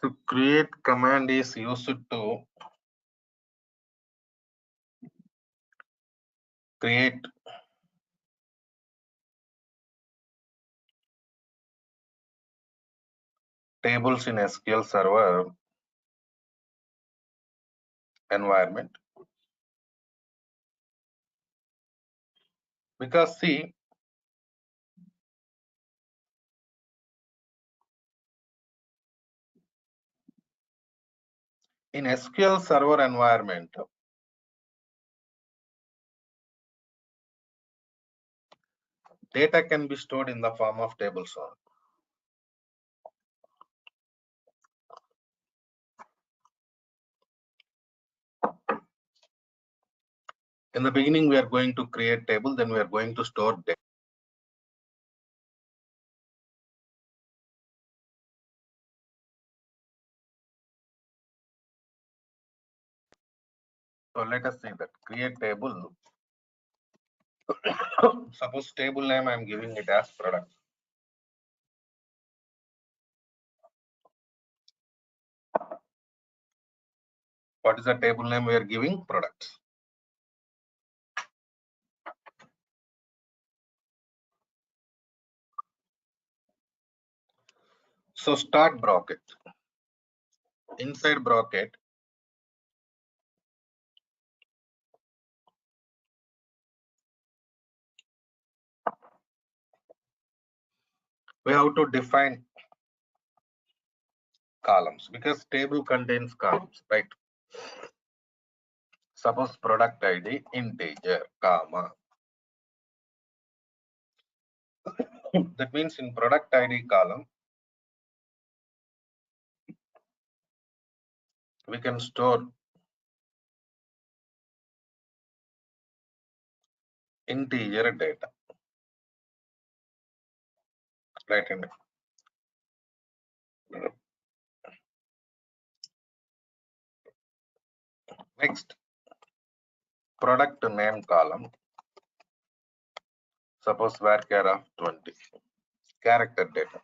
So create command is used to create tables in SQL Server environment. Because see, in SQL Server environment, data can be stored in the form of tables only. In the beginning, we are going to create table, then we are going to store data. So let us see that create table. Suppose table name I am giving it as product. What is the table name we are giving? Products. So start bracket. Inside bracket, we have to define columns because table contains columns, right? Suppose product ID integer, comma. That means in product ID column, we can store integer data, right? Next, product name column. Suppose varchar of 20, character data.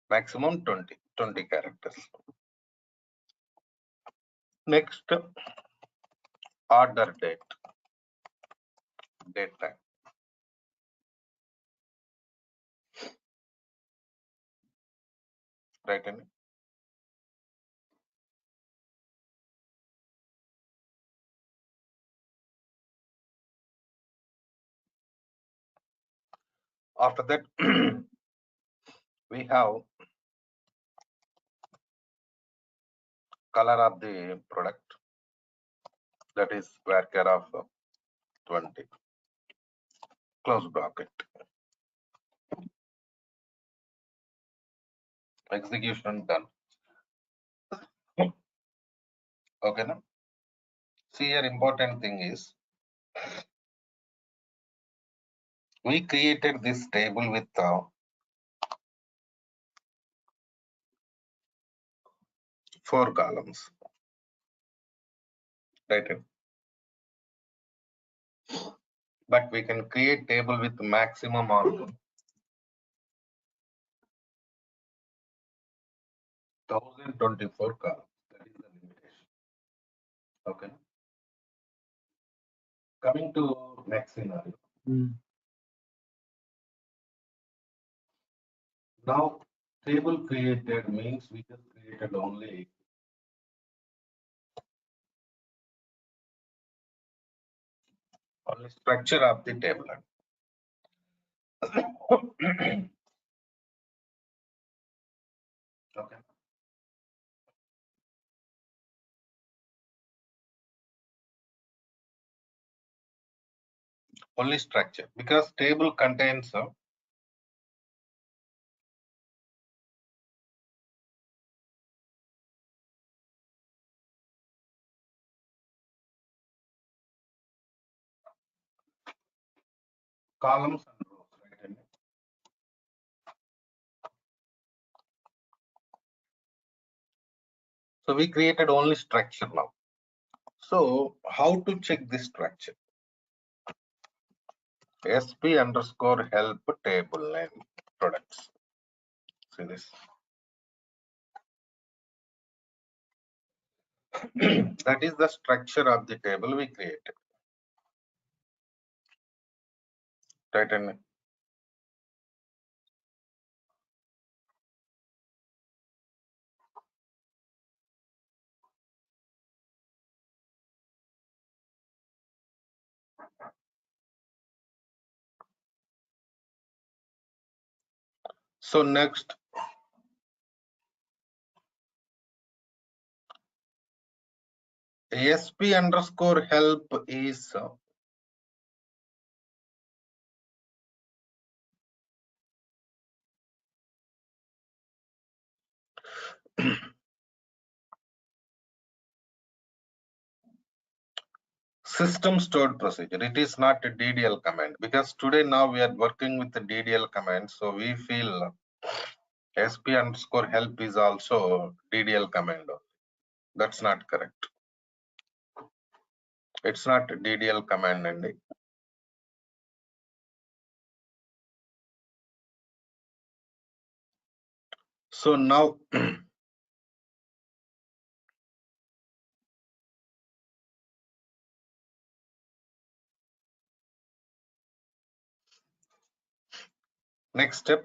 Maximum 20 characters. Next, order date time. Right? After that, we have color of the product, that is varchar of 20, close bracket. Execution done. Okay, now see here, important thing is we created this table with 4 columns, right? But we can create table with maximum of 1024 columns. That is the limitation. Okay. Coming to next scenario. Now, table created means we just created only structure of the table. Okay. Only structure, because table contains columns and rows, right? So we created only structure now. So how to check this structure? SP underscore help table name products. See this. That is the structure of the table we created. Right? And so next, SP underscore help is system stored procedure. It is not a DDL command, because today now we are working with the DDL command. So we feel SP underscore help is also DDL command. That's not correct. It's not DDL command. And so now next step,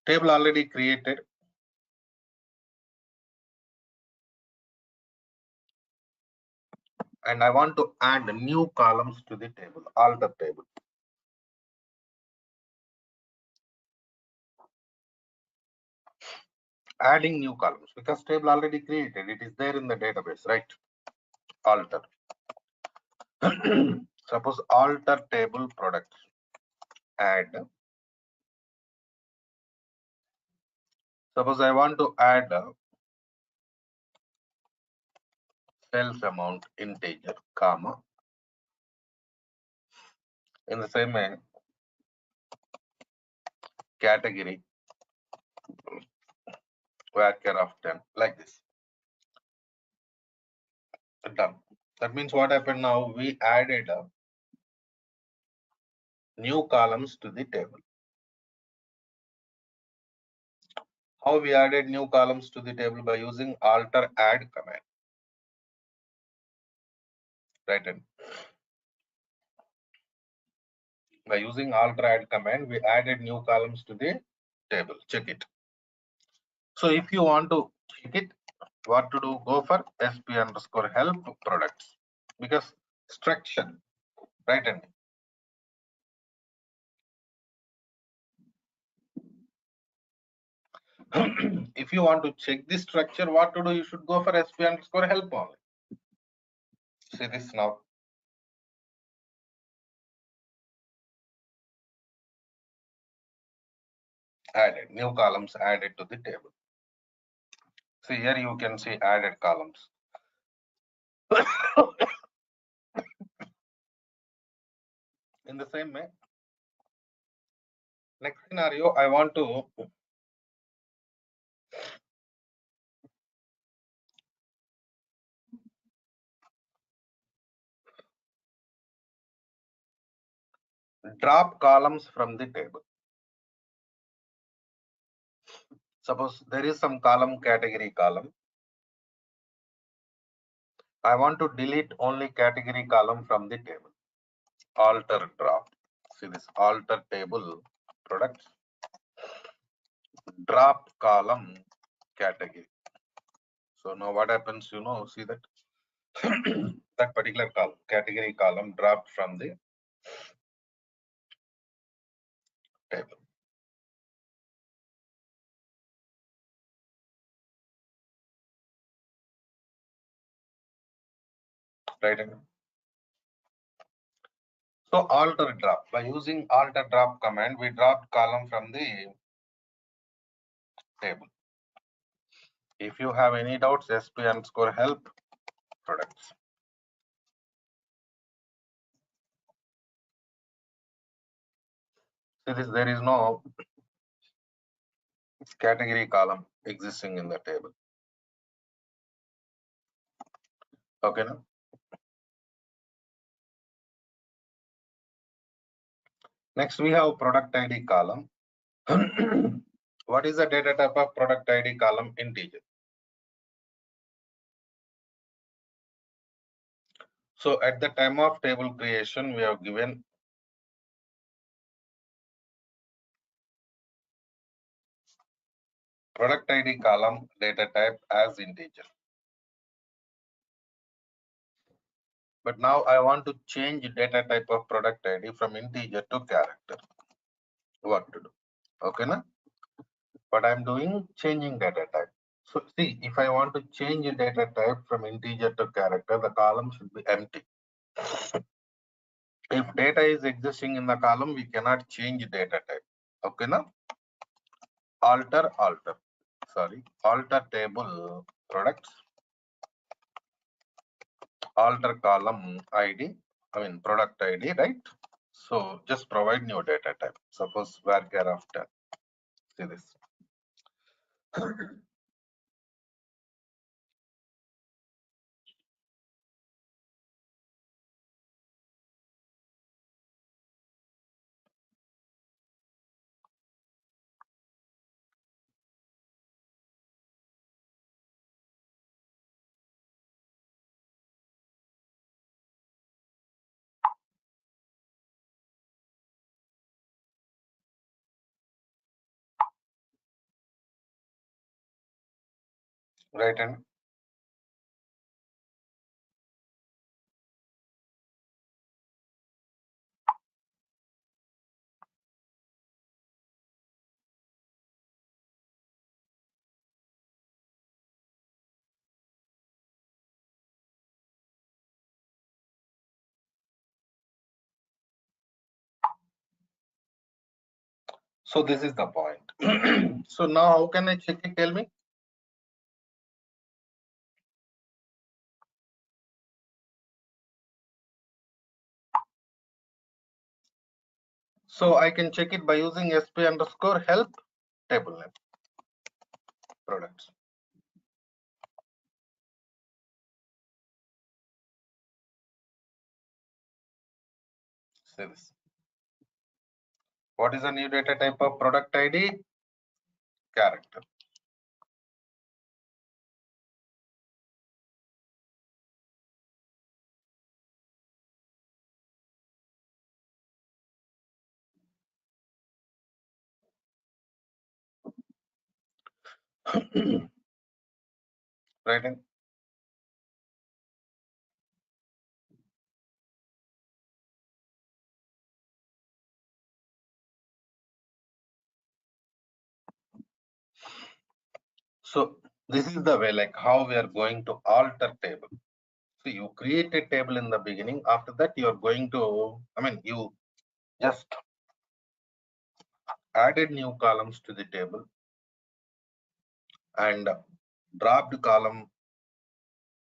table already created. And I want to add new columns to the table, alter table. Adding new columns, because table already created, it is there in the database, right? Alter. Suppose alter table products, add. Suppose I want to add sales amount integer, comma. In the same way, category varchar of 10, like this. Done. That means what happened now? We added new columns to the table. How we added new columns to the table? By using alter add command. Right. And by using alter add command, we added new columns to the table. Check it. So if you want to check it, What to do? Go for sp underscore help products because structure, right? And if you want to check the structure, what to do? You should go for sp underscore help only. See this now. Added new columns added to the table. See here you can see added columns. In the same way, next scenario, I want to drop columns from the table. Suppose there is some column category column. I want to delete only category column from the table. Alter drop. See this alter table products. Drop column category. So now what happens, see that that particular column, category column dropped from the table. Right? So alter drop. By using alter drop command, we dropped column from the table. If you have any doubts, sp underscore help products. See this, there is no category column existing in the table. Okay, now next we have product ID column. What is the data type of product ID column? Integer. So at the time of table creation, we have given product ID column data type as integer. But now I want to change data type of product ID from integer to character. What to do? Okay, na? But I'm doing changing data type. So see, if I want to change data type from integer to character, the column should be empty. If data is existing in the column, we cannot change data type. Okay, na? Alter table products, alter column ID, product ID, right? So just provide new data type. Suppose varchar of 10. See this. Right, and so this is the point. So now how can I check it? Tell me. So I can check it by using sp underscore help table name products. See this. What is the new data type of product ID? Character. Right? In? So this is the way, like how we are going to alter table. So you create a table in the beginning. After that, you are going to, you just added new columns to the table and dropped column,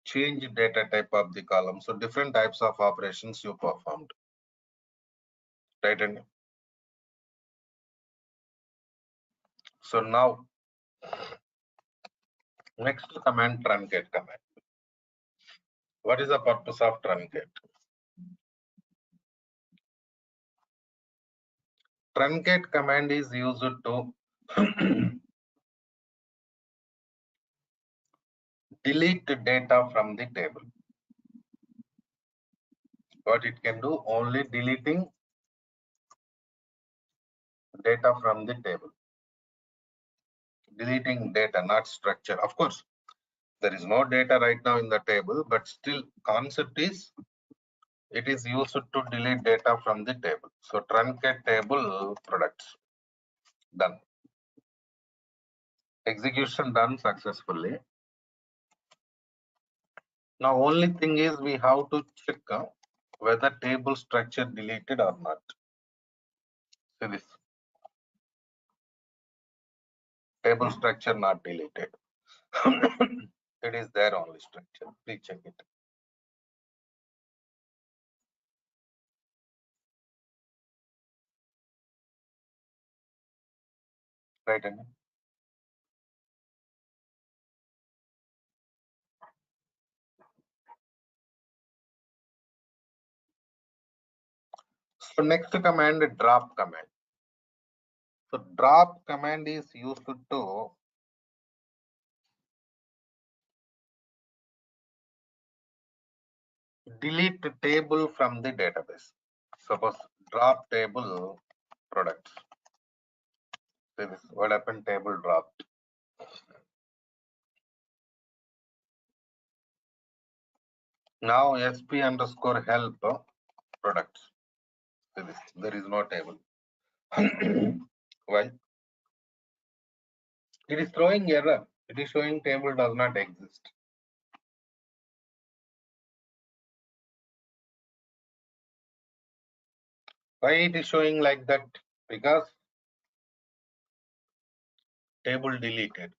change data type of the column. So different types of operations you performed. Right? And so now next command, truncate command. What is the purpose of truncate? Truncate command is used to delete the data from the table. What it can do, only deleting data from the table. Deleting data, not structure. Of course, there is no data right now in the table, but still concept is it is used to delete data from the table. So truncate table products done. Execution done successfully. Now only thing is we have to check whether table structure deleted or not. See this. Table structure not deleted. It is there only structure. Please check it. Right, Andy? So next command, drop command. So drop command is used to delete the table from the database. Suppose drop table products. See this, what happened, table dropped. Now sp underscore help products. See this, there is no table. Why? It is throwing error. It is showing table does not exist. Why it is showing like that? Because table deleted.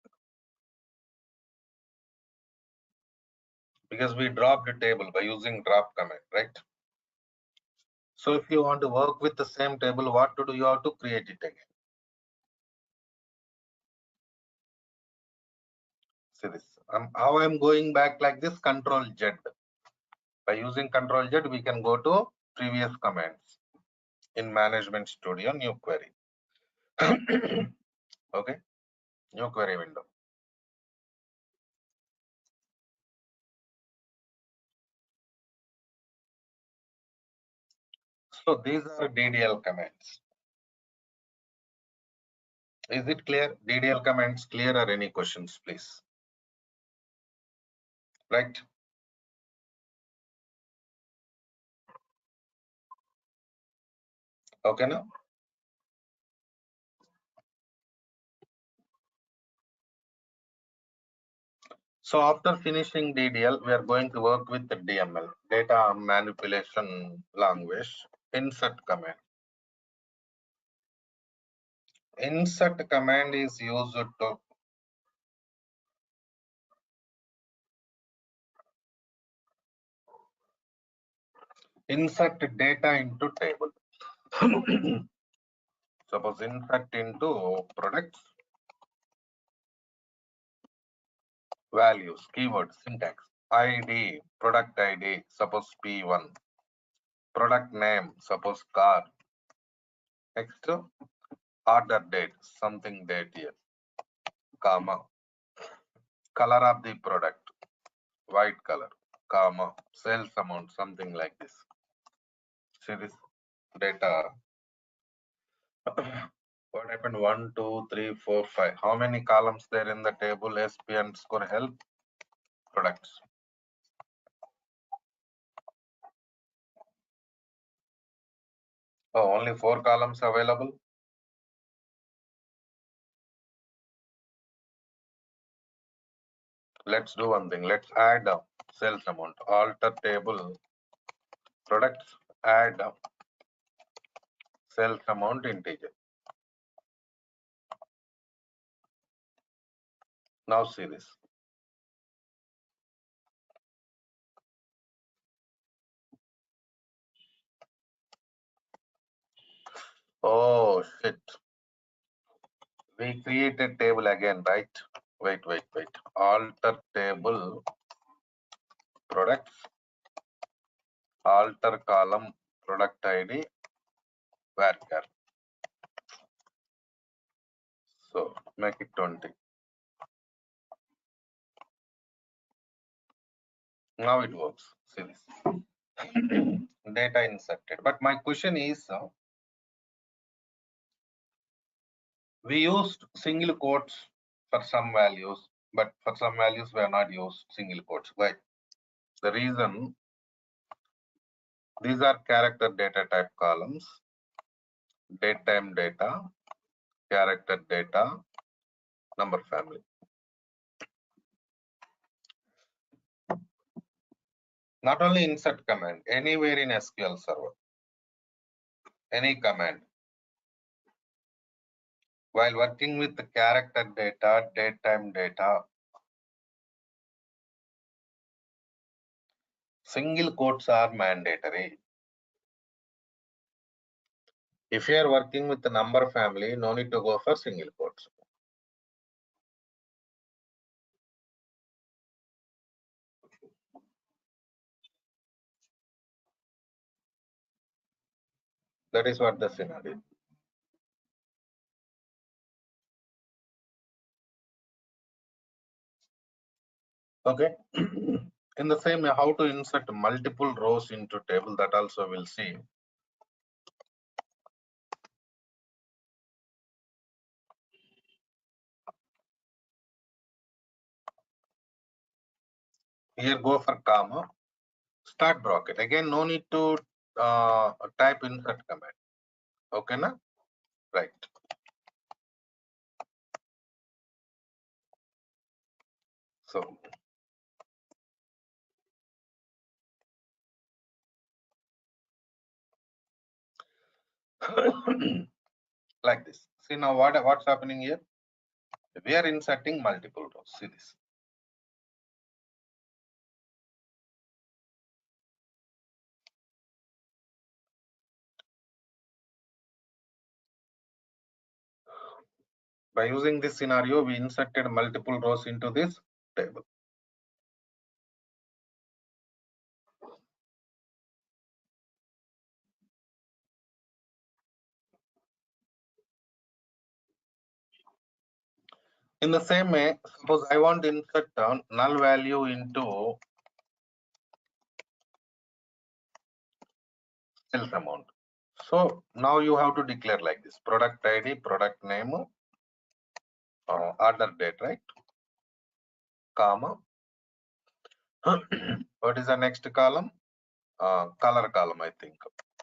Because we dropped the table by using drop command, right? So if you want to work with the same table, what to do? You have to create it again. See this. How I'm going back like this, Control Z. By using Control Z, we can go to previous commands in Management Studio, new query. Okay, new query window. So these are DDL commands. Is it clear? DDL commands clear, or any questions, please? Right. Okay, now. So after finishing DDL, we are going to work with the DML, data manipulation language, insert command. Insert command is used to insert data into table. Suppose insert into products, values, keywords, syntax, ID, product ID, suppose P1, product name, suppose car, next order date, something date here, comma, color of the product, white color, comma, sales amount, something like this. See this data. What happened? 1, 2, 3, 4, 5. How many columns there in the table? SP underscore help products. Oh, only 4 columns available. Let's do one thing. Let's add sales amount. Alter table products. Add sales amount integer. Now see this. Oh shit. We created table again, right? Wait. Alter table products. Alter column product ID varchar. So make it 20. Now it works. See this. Data inserted. But my question is, we used single quotes for some values, but for some values we are not used single quotes. Why? The reason, these are character data type columns, date time data, character data, number family. Not only insert command, anywhere in SQL Server, any command. While working with the character data, date time data, single quotes are mandatory. If you are working with the number family, no need to go for single quotes. That is what the scenario. Okay. In the same way, how to insert multiple rows into table, that also we'll see. Here go for comma, start bracket. Again, no need to type insert command. Okay, na? Right. So like this. See now what's happening here? We are inserting multiple rows. See this. By using this scenario, we inserted multiple rows into this table. In the same way, suppose I want to insert null value into sales amount. So now you have to declare like this: product ID, product name, order date, right? Comma. What is the next column? Color column, I think.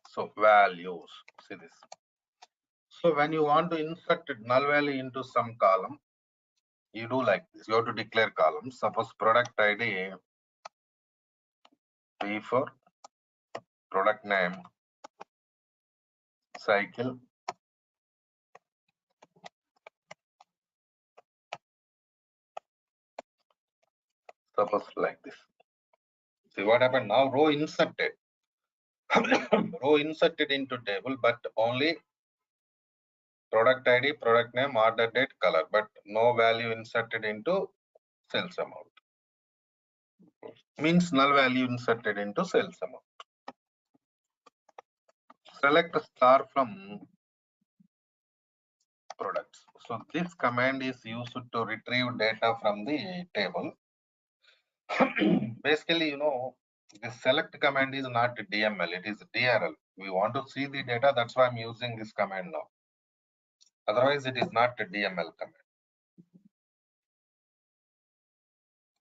So values. See this. So when you want to insert null value into some column, you do like this. You have to declare columns. Suppose product ID P for product name cycle. Suppose like this. See what happened now? Row inserted. Row inserted into table, but only product ID, product name, order date, color, but no value inserted into sales amount. Means null value inserted into sales amount. Select star from products. So this command is used to retrieve data from the table. Basically, you know, the select command is not DML, it is DRL. We want to see the data, that's why I'm using this command now. Otherwise, it is not a DML command.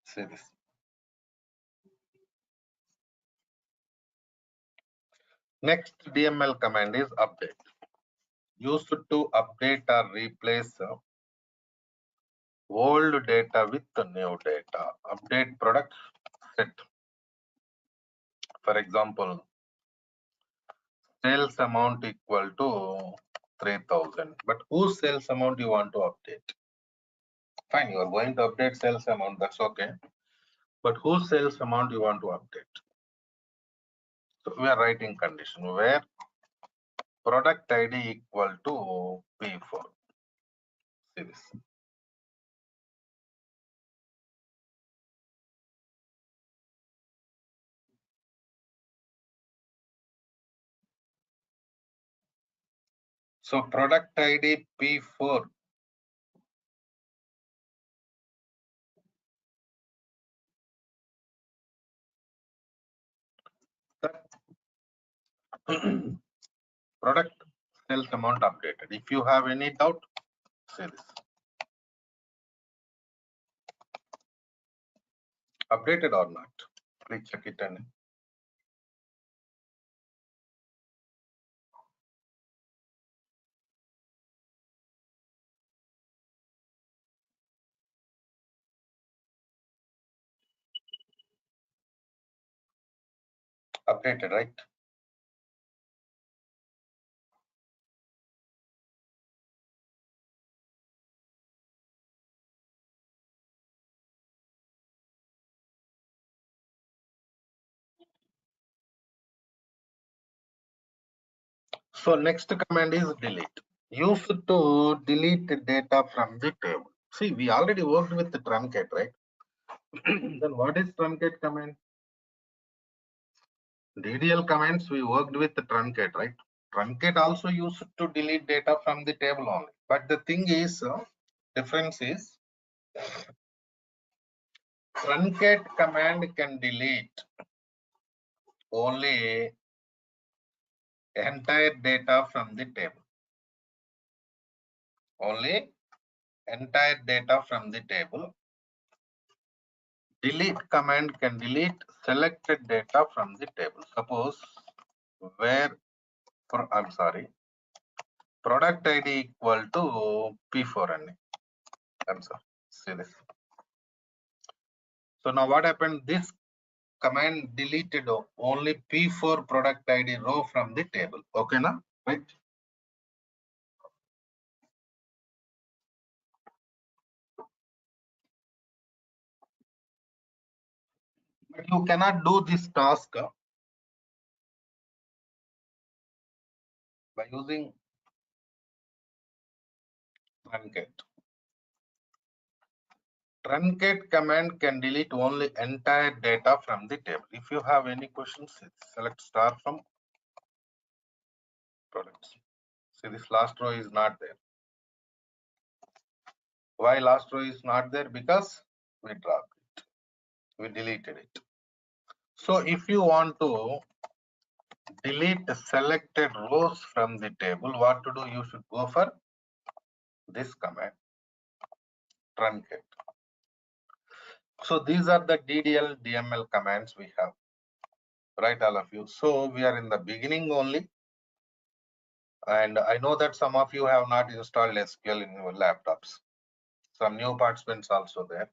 See this. Next DML command is update. Used to update or replace old data with new data. Update product set. For example, sales amount equal to 3000. But whose sales amount you want to update? Fine, you are going to update sales amount, that's okay. But whose sales amount you want to update? So we are writing condition where product ID equal to P4. See this. So product ID P4 that product sales amount updated. If you have any doubt, say this. Updated or not? Please check it and updated, right? So next command is delete. Used to delete the data from the table. See, we already worked with the truncate, right? Then what is truncate command? DDL commands we worked with the truncate, right? Truncate also used to delete data from the table only. But the thing is, difference is truncate command can delete only entire data from the table. Only entire data from the table. Delete command can delete selected data from the table. Suppose where, I'm sorry, product ID equal to P4 and I'm sorry, see this. So now what happened? This command deleted only P4 product ID row from the table. Okay, now, right? But you cannot do this task by using truncate. Truncate command can delete only entire data from the table. If you have any questions, select star from products. See, this last row is not there. Why last row is not there? Because we dropped it. We deleted it. So if you want to delete the selected rows from the table, what to do? You should go for this command, truncate. So these are the DDL, DML commands we have, right, all of you. So we are in the beginning only. And I know that some of you have not installed SQL in your laptops. Some new participants also there.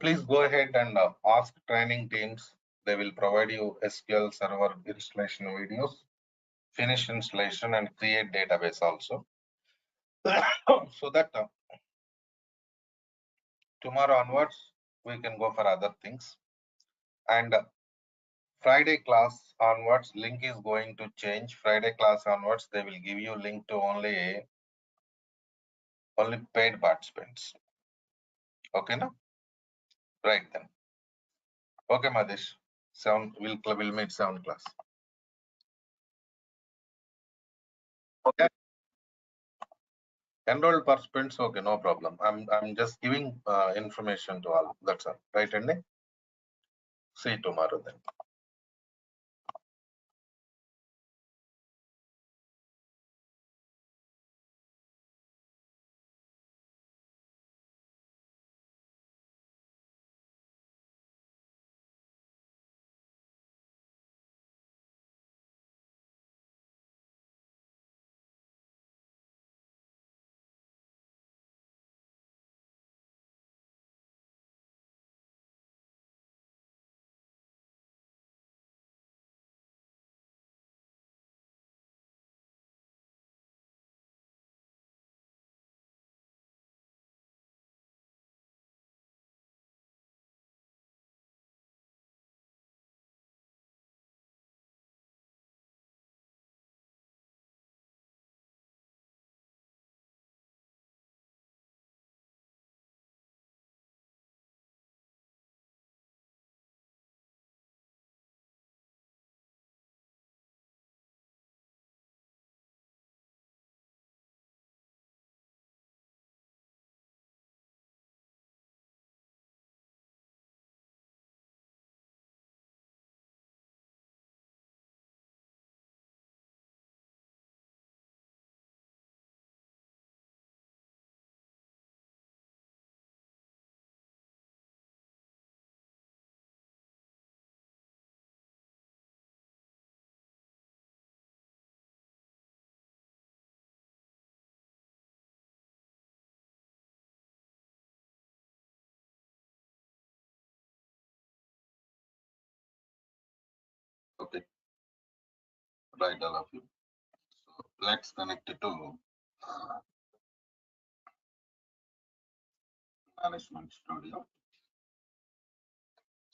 Please go ahead and ask training teams. They will provide you SQL Server installation videos, finish installation and create database also. So that tomorrow onwards, we can go for other things. And Friday class onwards, link is going to change. Friday class onwards, they will give you link to only paid participants. Okay, now? Right then. Okay, Madesh. We'll meet 7 class. Okay. Enrolled participants, okay, no problem. I'm just giving information to all. That's all. Right, Andy? See you tomorrow then. Right, all of you. So let's connect it to Management Studio.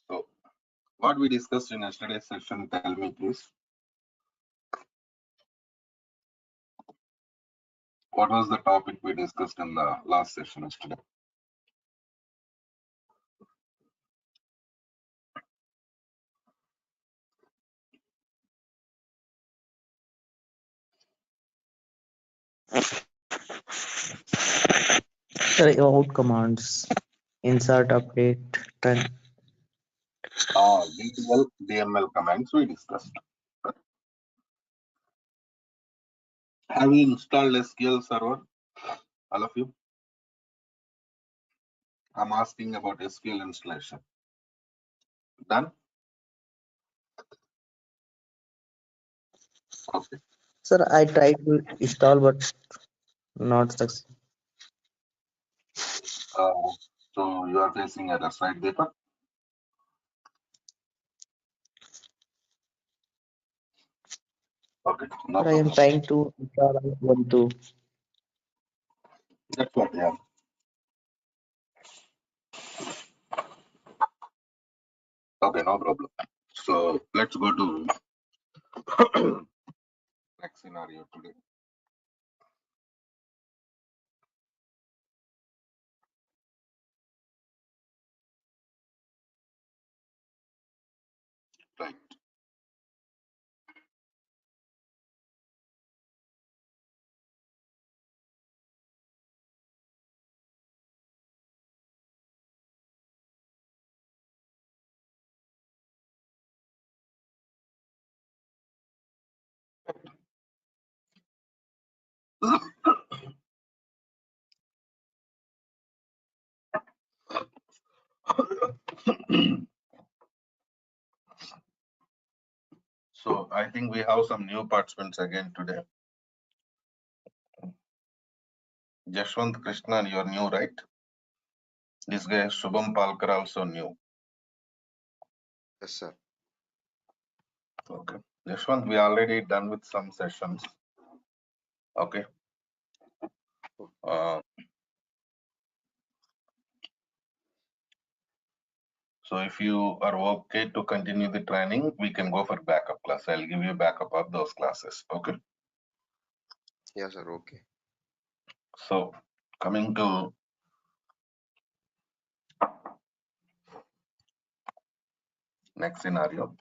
So what we discussed in yesterday's session, tell me please. What was the topic we discussed in the last session yesterday? Sir, out commands, insert, update, run. DTL, DML commands we discussed. Have you installed SQL Server? All of you? I'm asking about SQL installation. Done? Okay. Sir, I tried to install but not success. So you are facing errors, right, Deepak? Okay, no Sir, I am problem. trying to install Ubuntu. That's what, yeah. Okay, no problem. So let's go to next scenario today. Right. So I think we have some new participants again today. Jashwant Krishnan, you're new, right? This guy Shubham Palkar also new. Yes, sir. Okay. Jashwant, we already done with some sessions. Okay. So if you are okay to continue the training, we can go for backup class. I'll give you backup of those classes. Okay. Yes, sir. Okay. So coming to next scenario.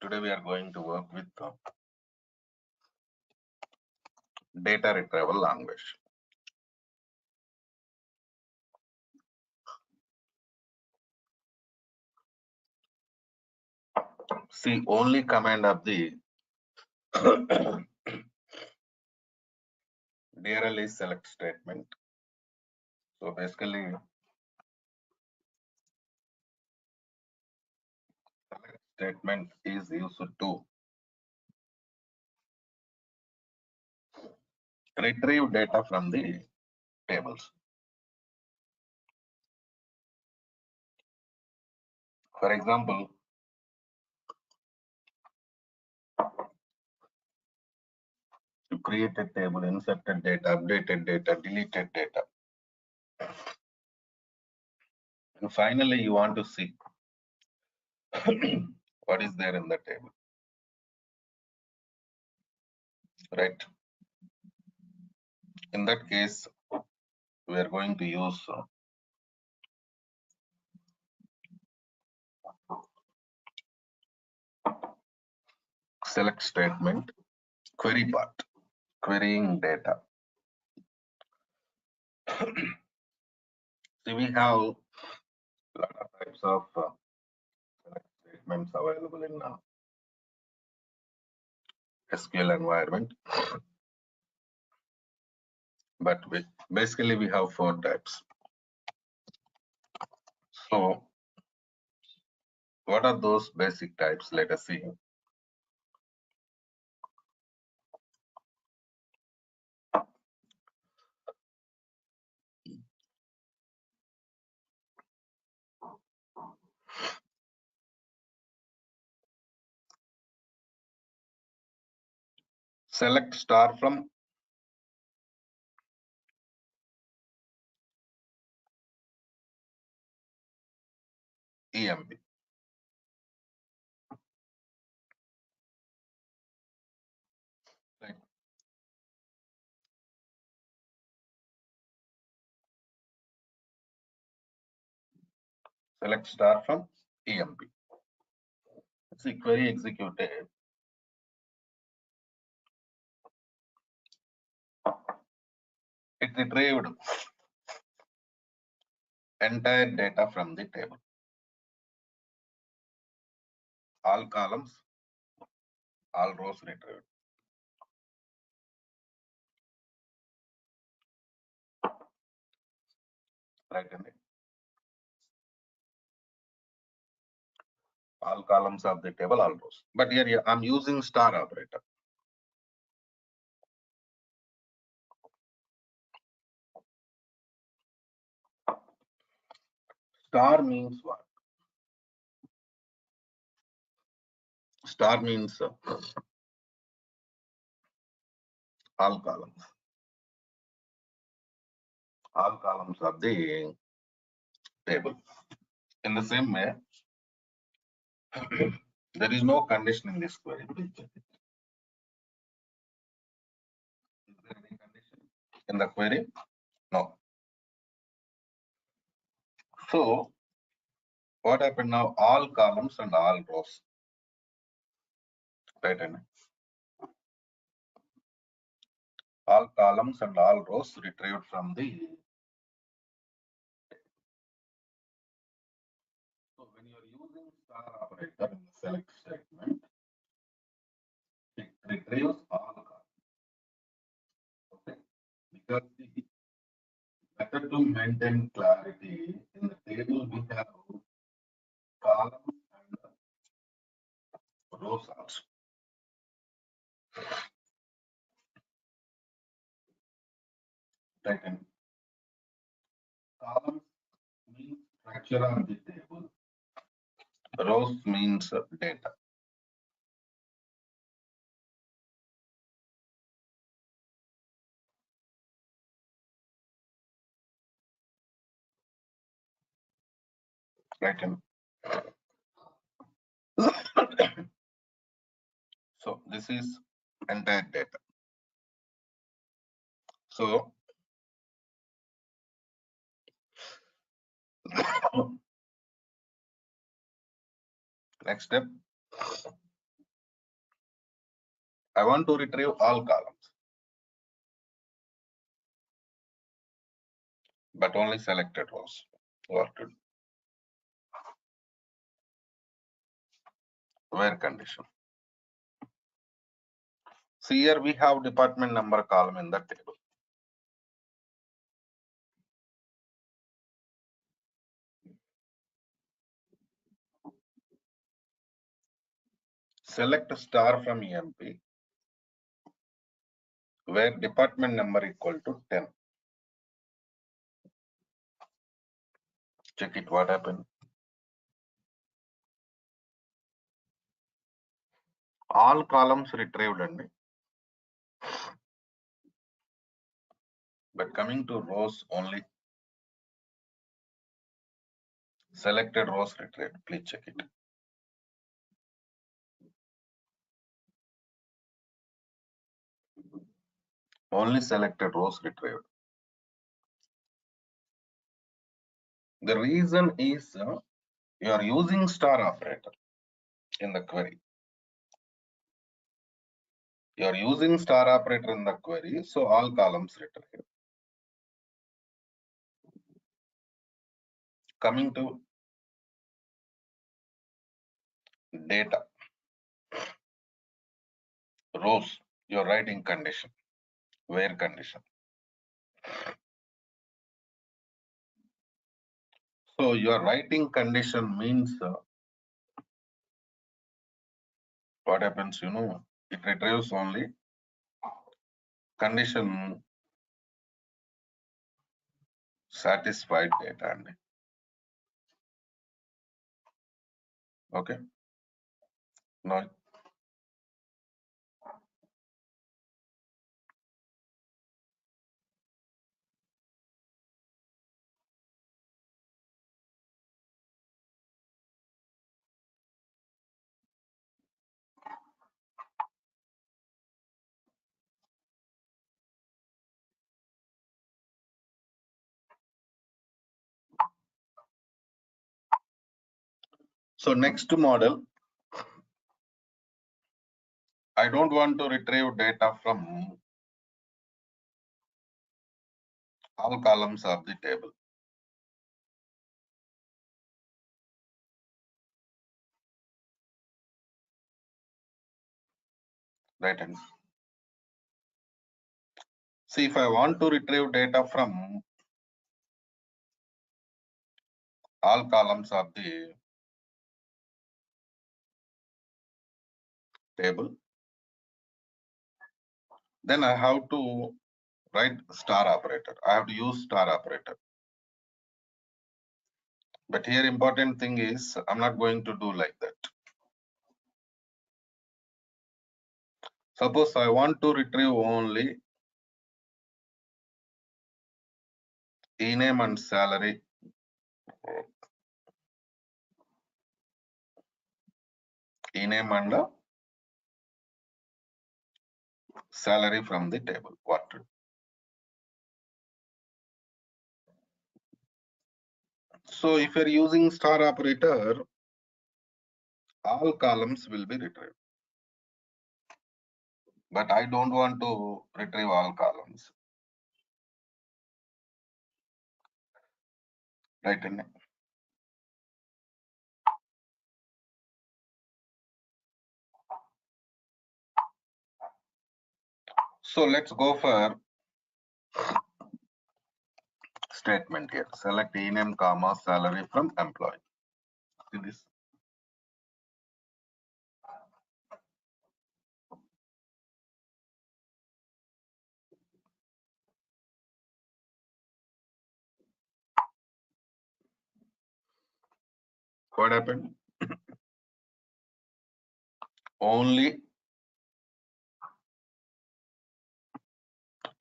Today we are going to work with data retrieval language. See, only command of the DRL is select statement. So basically, select statement is used to retrieve data from the tables. For example, you create a table, inserted data, updated data, deleted data. And finally, you want to see what is there in the table, right? In that case, we are going to use select statement, query part, querying data. See, we have a lot of types of select statements available in SQL environment, but basically we have 4 types. So What are those basic types? Let us see. Select star from EMP. Right. Select star from EMP. See, query executed. It retrieved entire data from the table. All columns, all rows retrieved. Right. All columns of the table, all rows. But here I'm using star operator. Star means what? Star means all columns. All columns of the table. In the same way, there is no condition in this query. Please check it. Is there any condition in the query? No. So what happened now? All columns and all rows. Right. And all columns and all rows retrieved from the. So when you are using star operator in the select statement, it retrieves all columns. Okay. Because the better to maintain clarity in the table, we have columns and rows also. Right. And columns means structure of the table. Rows means data. Right. And so this is entire data. So next step, I want to retrieve all columns, but only selected rows. What to do? Where condition? See, here we have department number column in the table. Select star from EMP where department number equal to 10. Check it, what happened. All columns retrieved only. But coming to rows only. Selected rows retrieved. Please check it. Only selected rows retrieved. The reason is you are using star operator in the query. You are using star operator in the query, so all columns retrieved. Coming to data, rows, you are writing condition, where condition. So your writing condition means what happens, it retrieves only condition satisfied data. Okay. Now, so next model, I don't want to retrieve data from all columns of the table. Right. And see, if I want to retrieve data from all columns of the table, then I have to write star operator. I have to use star operator. But here important thing is I'm not going to do like that. Suppose I want to retrieve only e-name and salary. E-name and salary from the table. What to do? So if you're using star operator, all columns will be retrieved. But I don't want to retrieve all columns. Right. So let's go for statement here. Select e-name, comma, salary from employee. See this? What happened? Only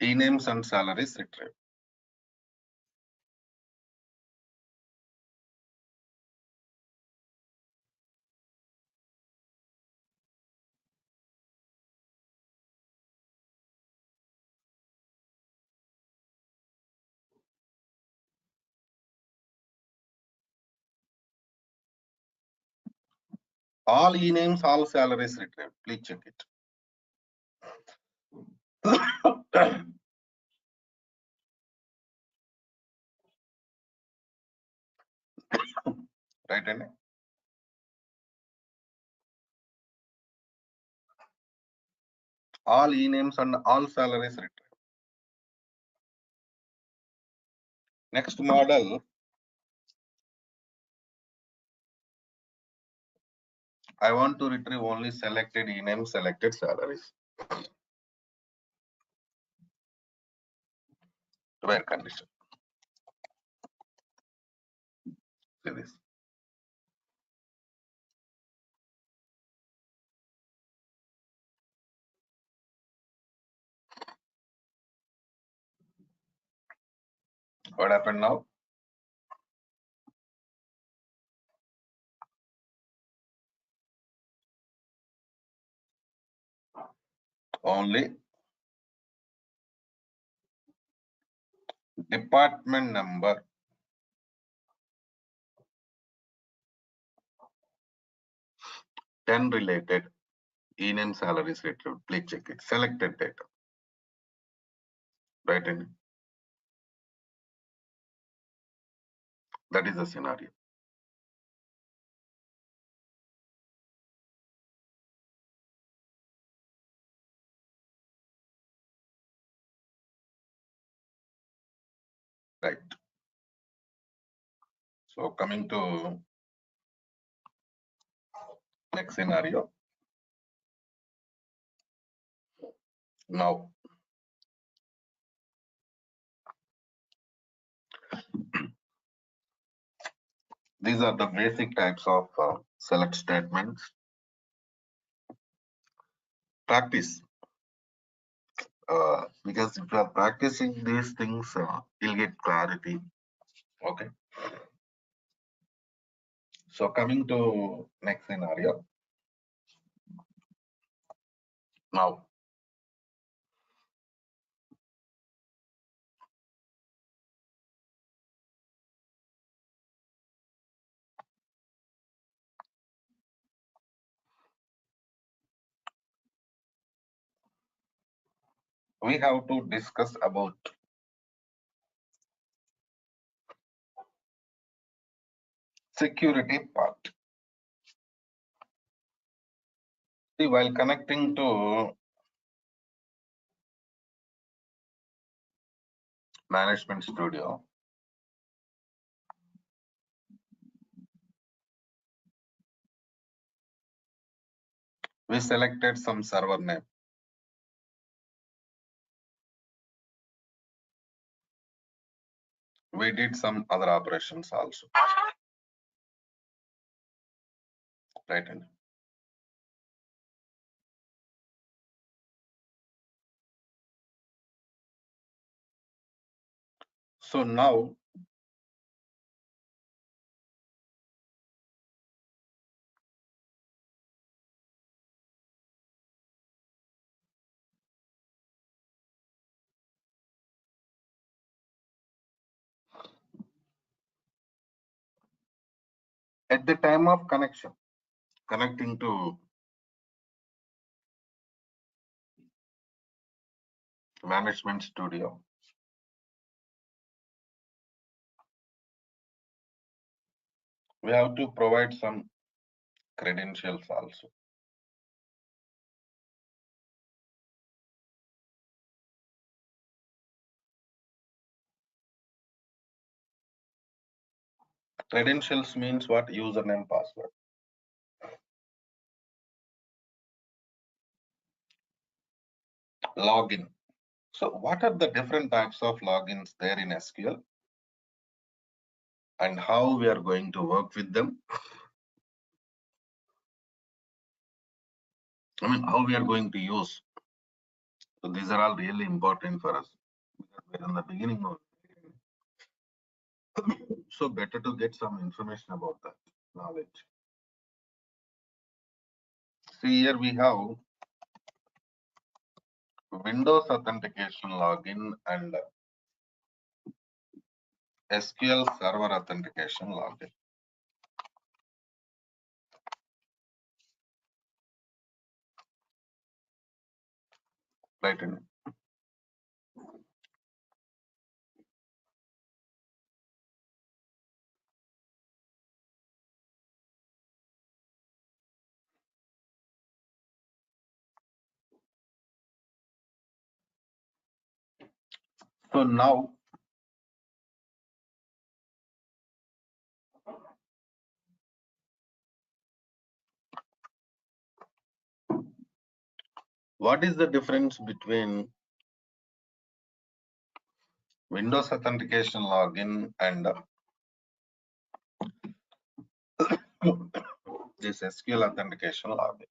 e-names and salaries retrieved. All e-names, all salaries retrieved. Please check it. Right, and all e-names and all salaries retrieved. Next model, I want to retrieve only selected e-names, selected salaries. Where condition? See this. What happened now? Only department number, ten related e-name salaries retrieved. Please check it. Selected data. Right, and that is the scenario. Right. So coming to next scenario. Now, these are the basic types of select statements. Practice, because if you are practicing these things, you'll get clarity. Okay. So coming to next scenario. Now, we have to discuss about security part. See, while connecting to Management Studio, we selected some server name. We did some other operations also. Right. So now, at the time of connecting to Management Studio, we have to provide some credentials also. Credentials means what? Username, password. Login. So what are the different types of logins there in SQL and how we are going to work with them? I mean, how we are going to use. So these are all really important for us because we're in the beginning of so better to get some information about that knowledge. See, here we have Windows authentication login and SQL Server authentication login. Right. So now, what is the difference between Windows authentication login and this SQL authentication login?